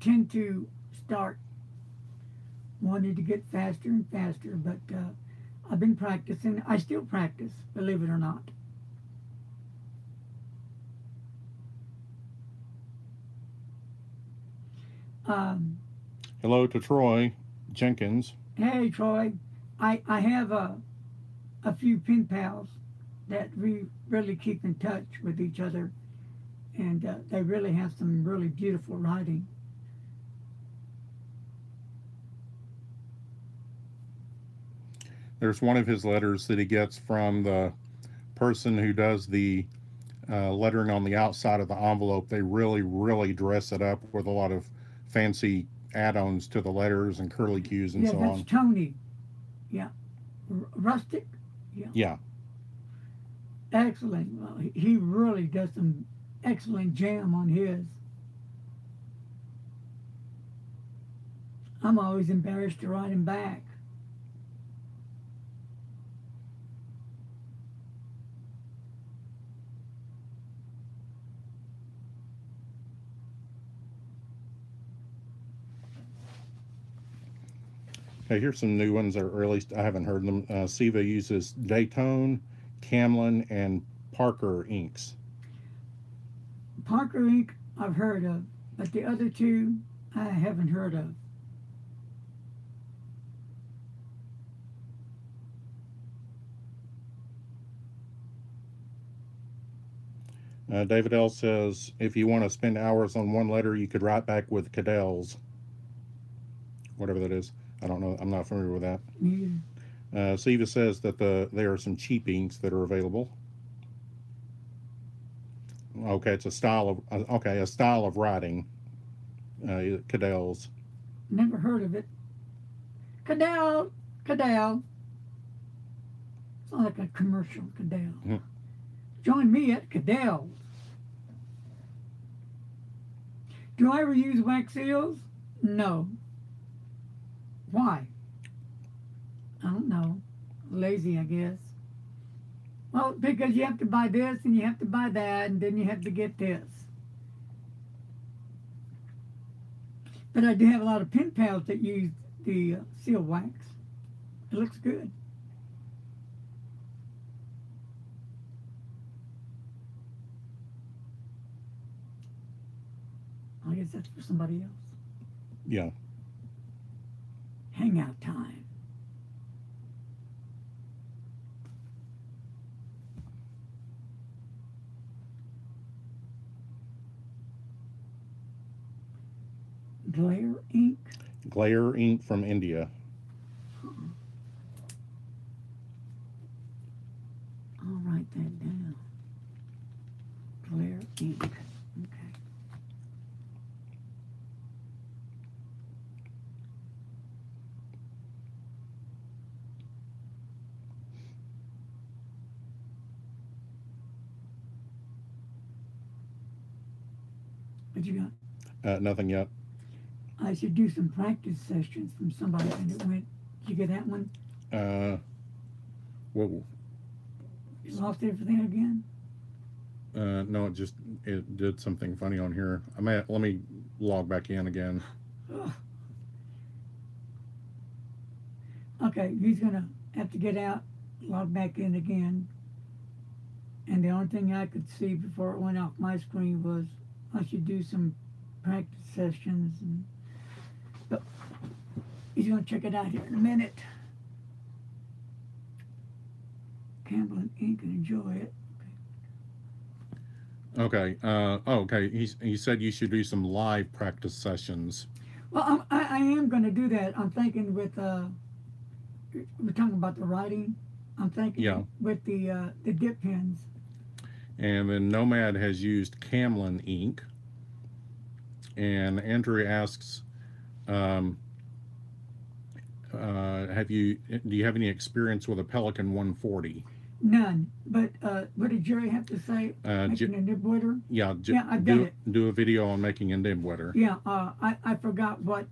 tend to start wanting to get faster and faster, but I've been practicing. I still practice, believe it or not. Hello to Troy Jenkins. Hey, Troy. I have a few pen pals that we really keep in touch with each other, and they really have some really beautiful writing. There's one of his letters that he gets from the person who does the lettering on the outside of the envelope. They really, really dress it up with a lot of fancy add-ons to the letters and curly cues and Yeah, so that's on. Tony. Yeah. Rustic. Yeah. Yeah. Excellent. Well, he really does some excellent jam on his. I'm always embarrassed to write him back. Okay, here's some new ones, or at least I haven't heard them. Siva uses Daytone, Camlin, and Parker inks. Parker Inc. I've heard of, but the other two I haven't heard of. David L. says, if you want to spend hours on one letter, you could write back with Cadell's, whatever that is. I don't know. I'm not familiar with that. Yeah. Siva says that there are some cheap inks that are available. Okay, it's a style of writing. Cadell's. Never heard of it. Cadell. Cadell. Sounds like a commercial. Cadell. Mhm. Join me at Cadell's. Do I ever use wax seals? No. Why? I don't know. Lazy, I guess. Well, because you have to buy this and you have to buy that and then you have to get this. But I do have a lot of pen pals that use the seal wax. It looks good. I guess that's for somebody else. Yeah. Hangout time. Glare ink. Glare ink from India. I'll write that down. Glare ink. Okay. What you got? Nothing yet. I should do some practice sessions from somebody and it went. Did you get that one? Whoa. You lost everything again? No, it did something funny on here. Let me log back in again. Ugh. Okay, he's gonna have to get out, log back in again. And the only thing I could see before it went off my screen was I should do some practice sessions. But he's gonna check it out here in a minute. Campbell and Ink and enjoy it. Okay. Okay. He said you should do some live practice sessions. Well, I am going to do that. I'm thinking with we're talking about the writing. I'm thinking Yeah. with the dip pens. And then Nomad has used Camlin ink. And Andrew asks, do you have any experience with a Pelican 140? None. But what did Jerry have to say? Making a nib wetter? Yeah. I've done it. Do a video on making a nib wetter. Yeah. I forgot what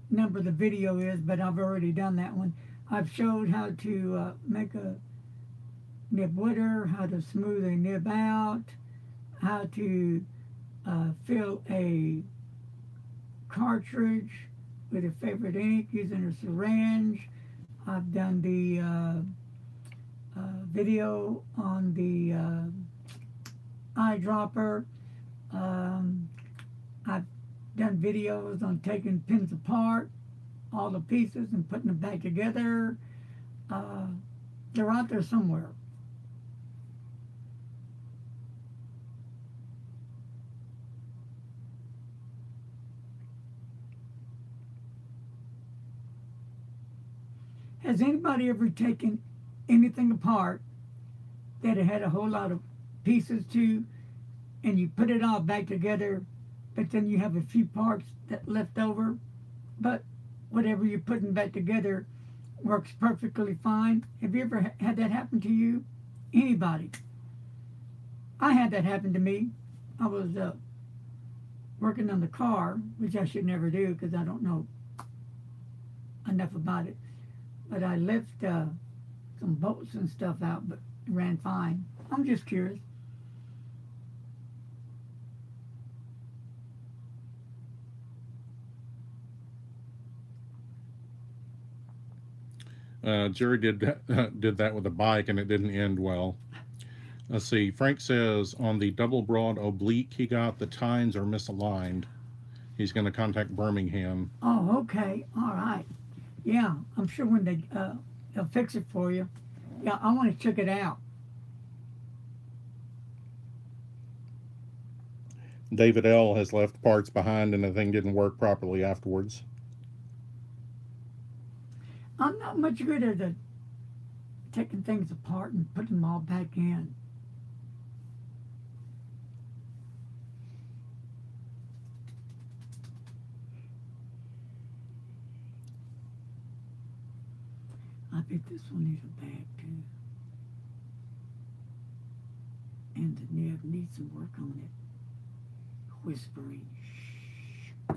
number the video is, but I've already done that one. I've showed how to make a nib wetter, how to smooth a nib out, how to fill a cartridge with a favorite ink using a syringe. I've done the video on the eyedropper. I've done videos on taking pins apart, all the pieces, and putting them back together. They're out there somewhere. Has anybody ever taken anything apart that it had a whole lot of pieces to, and you put it all back together, but then you have a few parts that left over, but whatever you're putting back together works perfectly fine? Have you ever had that happen to you? Anybody? I had that happen to me. I was working on the car, which I should never do because I don't know enough about it. But I left some bolts and stuff out, but it ran fine. I'm just curious. Jerry did did that with a bike, and it didn't end well. Let's see. Frank says on the double broad oblique he got, the tines are misaligned. He's going to contact Birmingham. Oh, okay. All right. Yeah, I'm sure when they'll fix it for you. Yeah, I want to check it out. David L. has left parts behind, and the thing didn't work properly afterwards. I'm not much good at taking things apart and putting them all back in. I bet this one needs a bag too. And the nib needs some work on it. Whispering. Shh.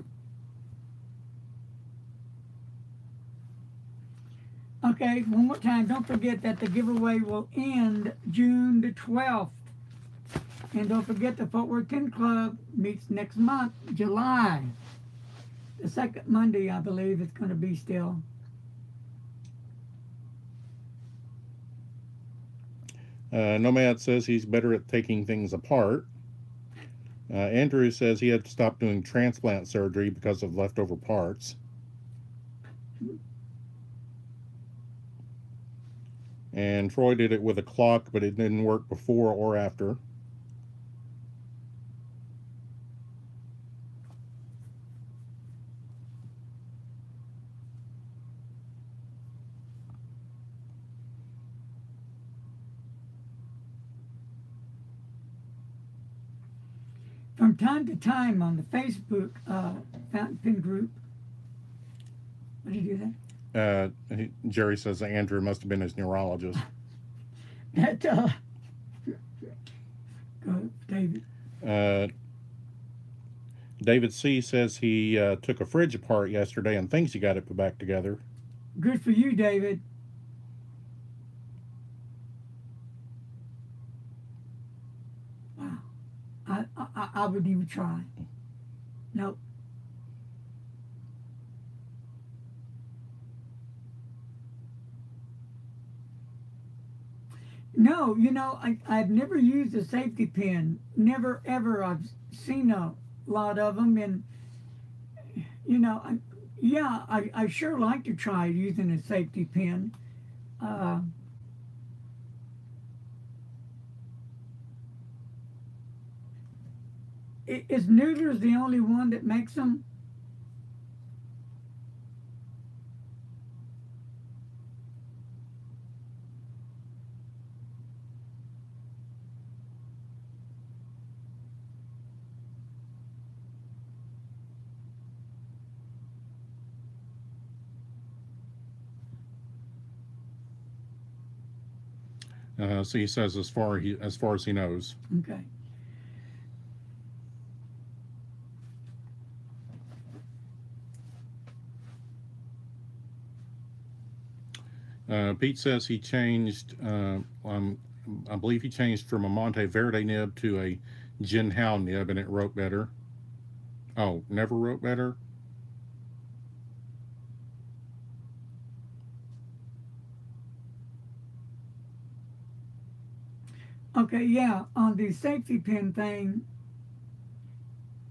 Okay, one more time. Don't forget that the giveaway will end June the 12th. And don't forget the Fort Worth 10 Club meets next month, July. The second Monday, I believe, it's going to be still. Nomad says he's better at taking things apart. Andrew says he had to stop doing transplant surgery because of leftover parts. And Troy did it with a clock, but it didn't work before or after. From time to time on the Facebook Fountain Pen group. What did you do that? Jerry says Andrew must have been his neurologist. That, go ahead, David. David C. says he took a fridge apart yesterday and thinks he got it put back together. Good for you, David. Wow. I wouldn't even try. Nope. No, I've never used a safety pin. Never, ever. I've seen a lot of them, and, I sure like to try using a safety pin. Uh, is Noodler's the only one that makes them? So he says as far as he knows. Okay. Pete says he changed. I believe he changed from a Monteverde nib to a Jinhao nib, and it wrote better. Oh, never wrote better. Okay, yeah, on the safety pin thing,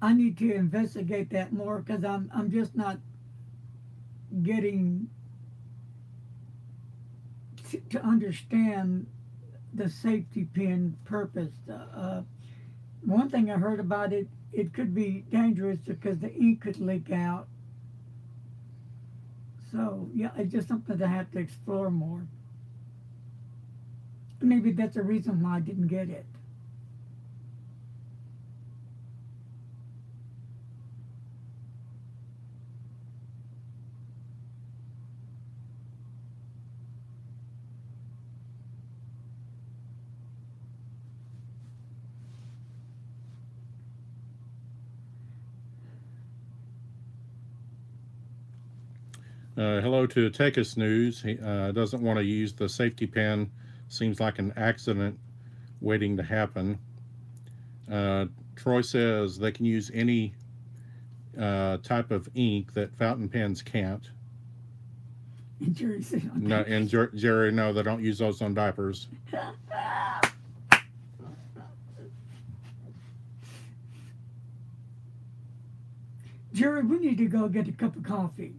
I need to investigate that more because I'm just not getting to understand the safety pin purpose. One thing I heard about it, it could be dangerous because the ink could leak out. So yeah, it's just something that I have to explore more. Maybe that's the reason why I didn't get it. Hello to Tekis News. He doesn't want to use the safety pin. Seems like an accident waiting to happen. Troy says they can use any type of ink that fountain pens can't. And Jerry said, No, and Jerry, no, they don't use those on diapers. Jerry, we need to go get a cup of coffee.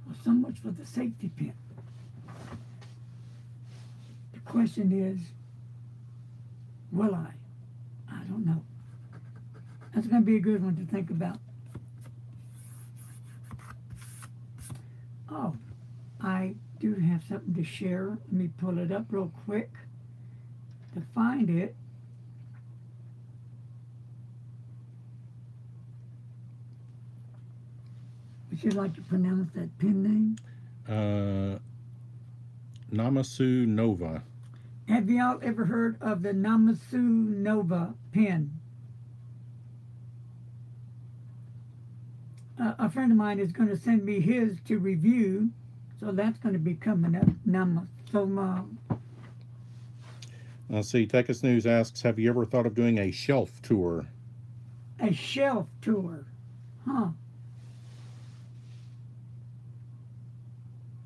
Well, so much for the safety pin. The question is, will I? I don't know. That's going to be a good one to think about. Oh, I do have something to share. Let me pull it up real quick to find it. Would you like to pronounce that pen name? Namasu Nova. Have y'all ever heard of the Namasu Nova pen? A friend of mine is going to send me his to review, so that's going to be coming up. Namasu. Let's see. Tekis News asks, have you ever thought of doing a shelf tour? A shelf tour. Huh.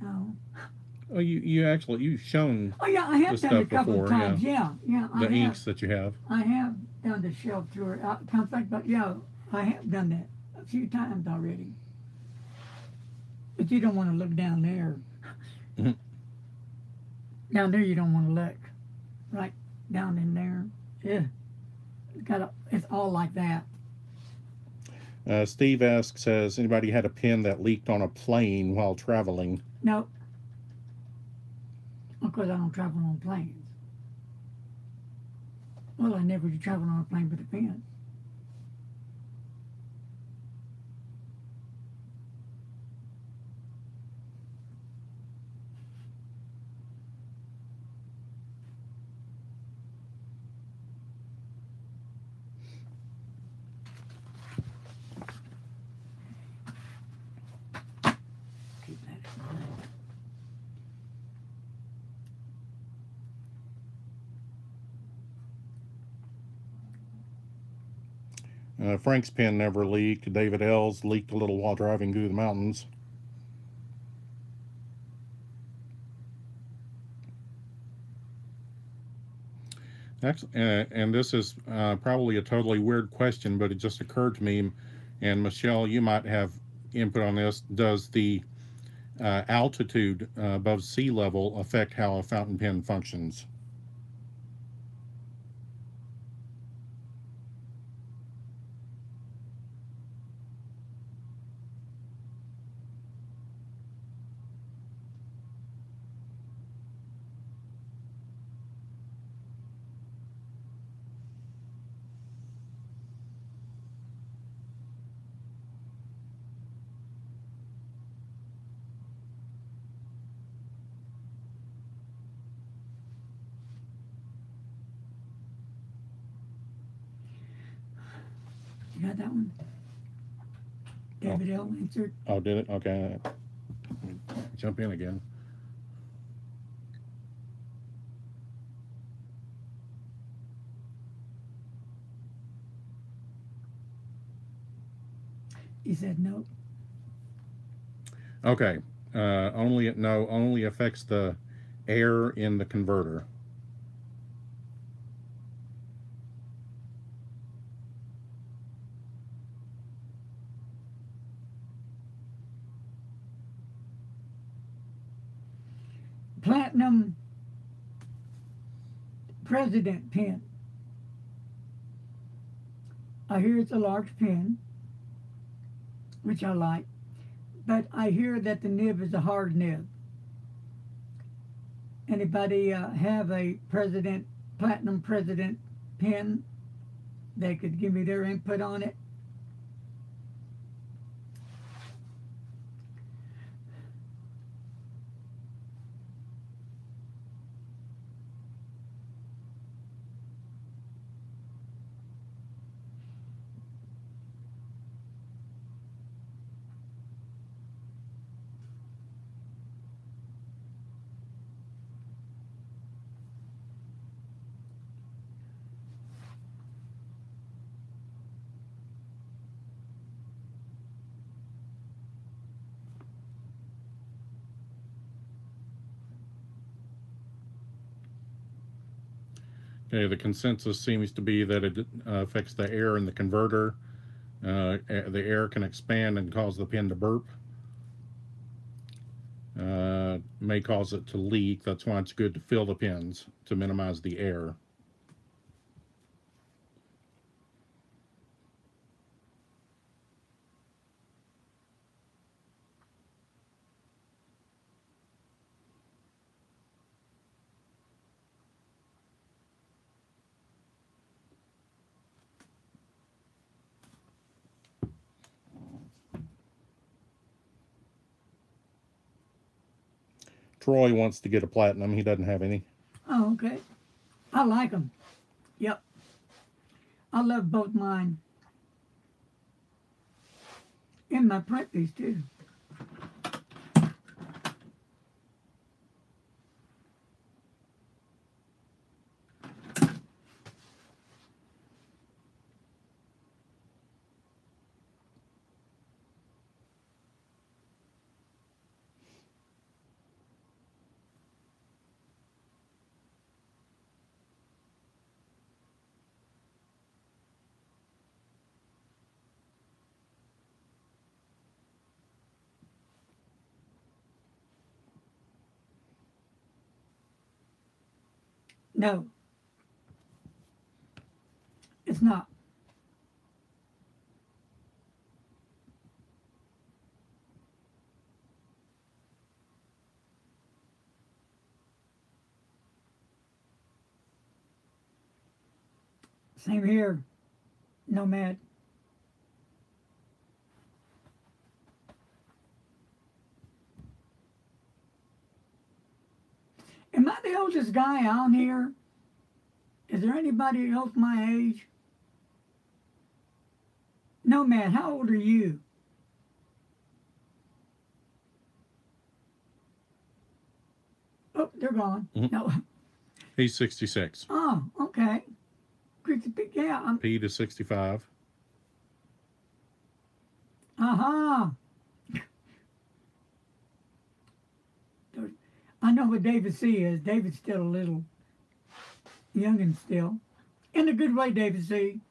No. Oh, you've shown Oh yeah, I have the done it a stuff couple before, of times. Yeah, I the have. inks that you have. I have done the shelf tour. I can't think, but yeah, I have done that a few times already. But you don't want to look down there. Mhm. Down there, you don't want to look. Right down in there. Yeah, it's all like that. Steve asks, has anybody had a pen that leaked on a plane while traveling? No, of course I don't travel on planes. Well, I never travel on a plane with a pen. Keep that in mind. Frank's pen never leaked. David L's leaked a little while driving through the mountains. And this is probably a totally weird question, but it just occurred to me. And Michelle, you might have input on this. Does the altitude above sea level affect how a fountain pen functions? You got that one? David L. answered. Oh, did it? Okay. Jump in again. He said no. Okay. only affects the air in the converter. Platinum President pen. I hear it's a large pen, which I like, but I hear that the nib is a hard nib. Anybody have a Platinum President pen? They could give me their input on it. Okay, the consensus seems to be that it affects the air in the converter. The air can expand and cause the pen to burp. May cause it to leak. That's why it's good to fill the pens to minimize the air. Troy wants to get a platinum. He doesn't have any. Oh, okay. I like them. Yep. I love both mine. And my print these too. No, it's not. Same here, Nomad. Am I the oldest guy on here? Is there anybody else my age? Nomad, how old are you? Oh, they're gone. Mhm. No. He's 66. Oh, okay. Yeah, Pete is 65. uh-huh. I know what David C is. David's still a little youngin' still. In a good way, David C.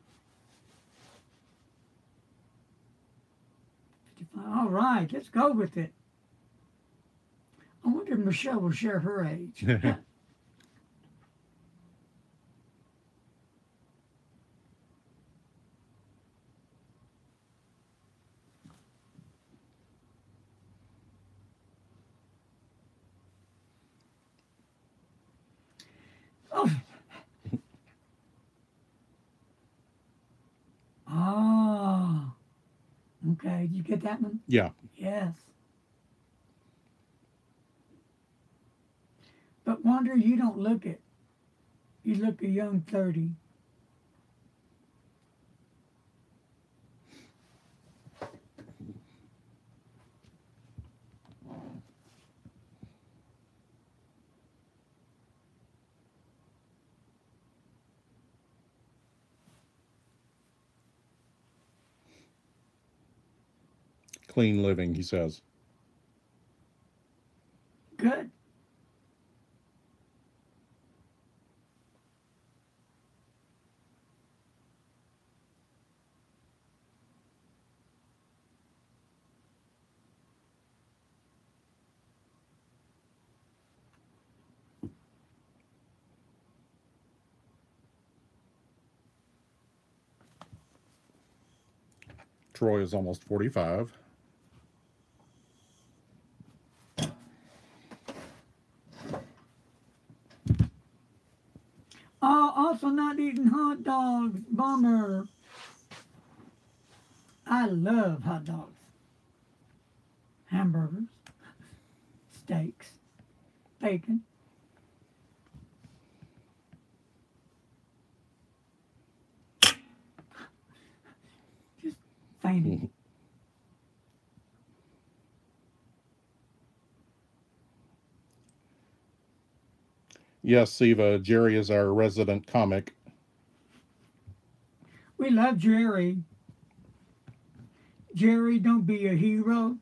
All right, let's go with it. I wonder if Michelle will share her age. Oh. Oh. Okay, did you get that one? Yeah. Yes. But Wander, you don't look it. You look a young 30. Clean living, he says. Troy is almost 45. Also not eating hot dogs. Bummer. I love hot dogs. Hamburgers. Steaks. Bacon. Just fainting. Yes, Siva, Jerry is our resident comic. We love Jerry. Jerry, don't be a hero.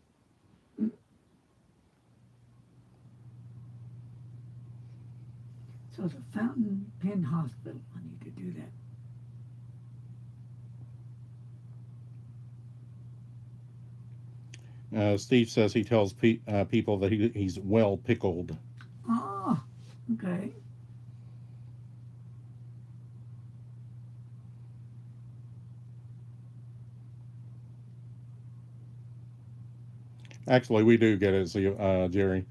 So the Fountain Pen Hospital. I need to do that. Steve says he tells people that he's well pickled. Oh, okay. Actually, we do get it, Jerry.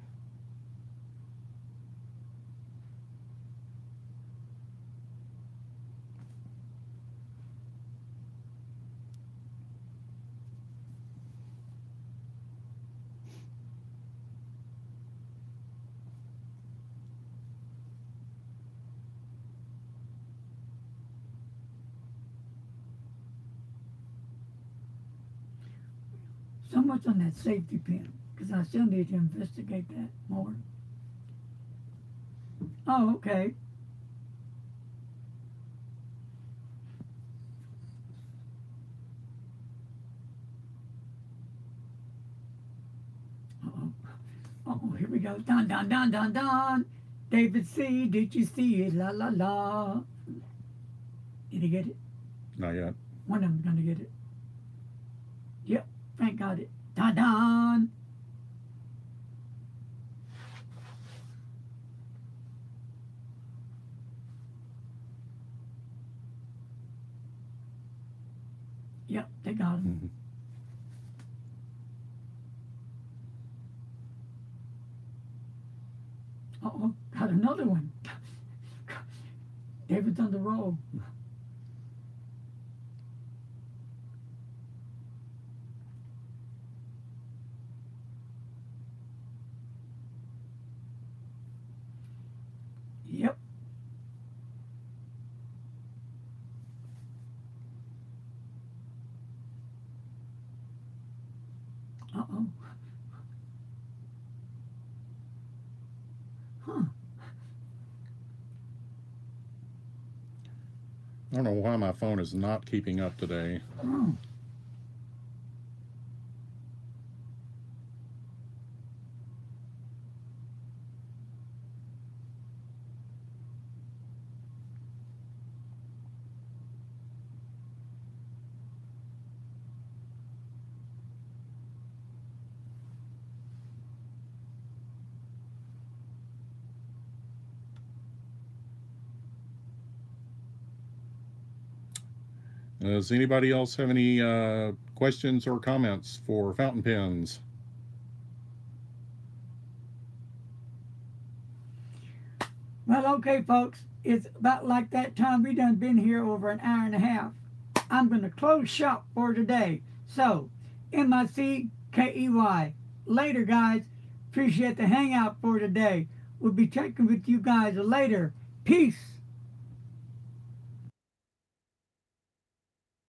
So much on that safety pin, because I still need to investigate that more. Oh, okay. Uh-oh. Uh-oh, here we go. Dun, dun, dun, dun, dun. David C., did you see it? La, la, la. Did he get it? Not yet. One of them's going to get it. Yep, Frank got it. Dun, dun. Yep, they got him. Uh-oh, got another one. David's on the roll. Yep. Uh-oh. Huh. I don't know why my phone is not keeping up today. Oh. Does anybody else have any questions or comments for fountain pens? Well, okay, folks. It's about like that time. We done been here over an hour and a half. I'm going to close shop for today. So, MICKEY. Later, guys. Appreciate the hangout for today. We'll be checking with you guys later. Peace.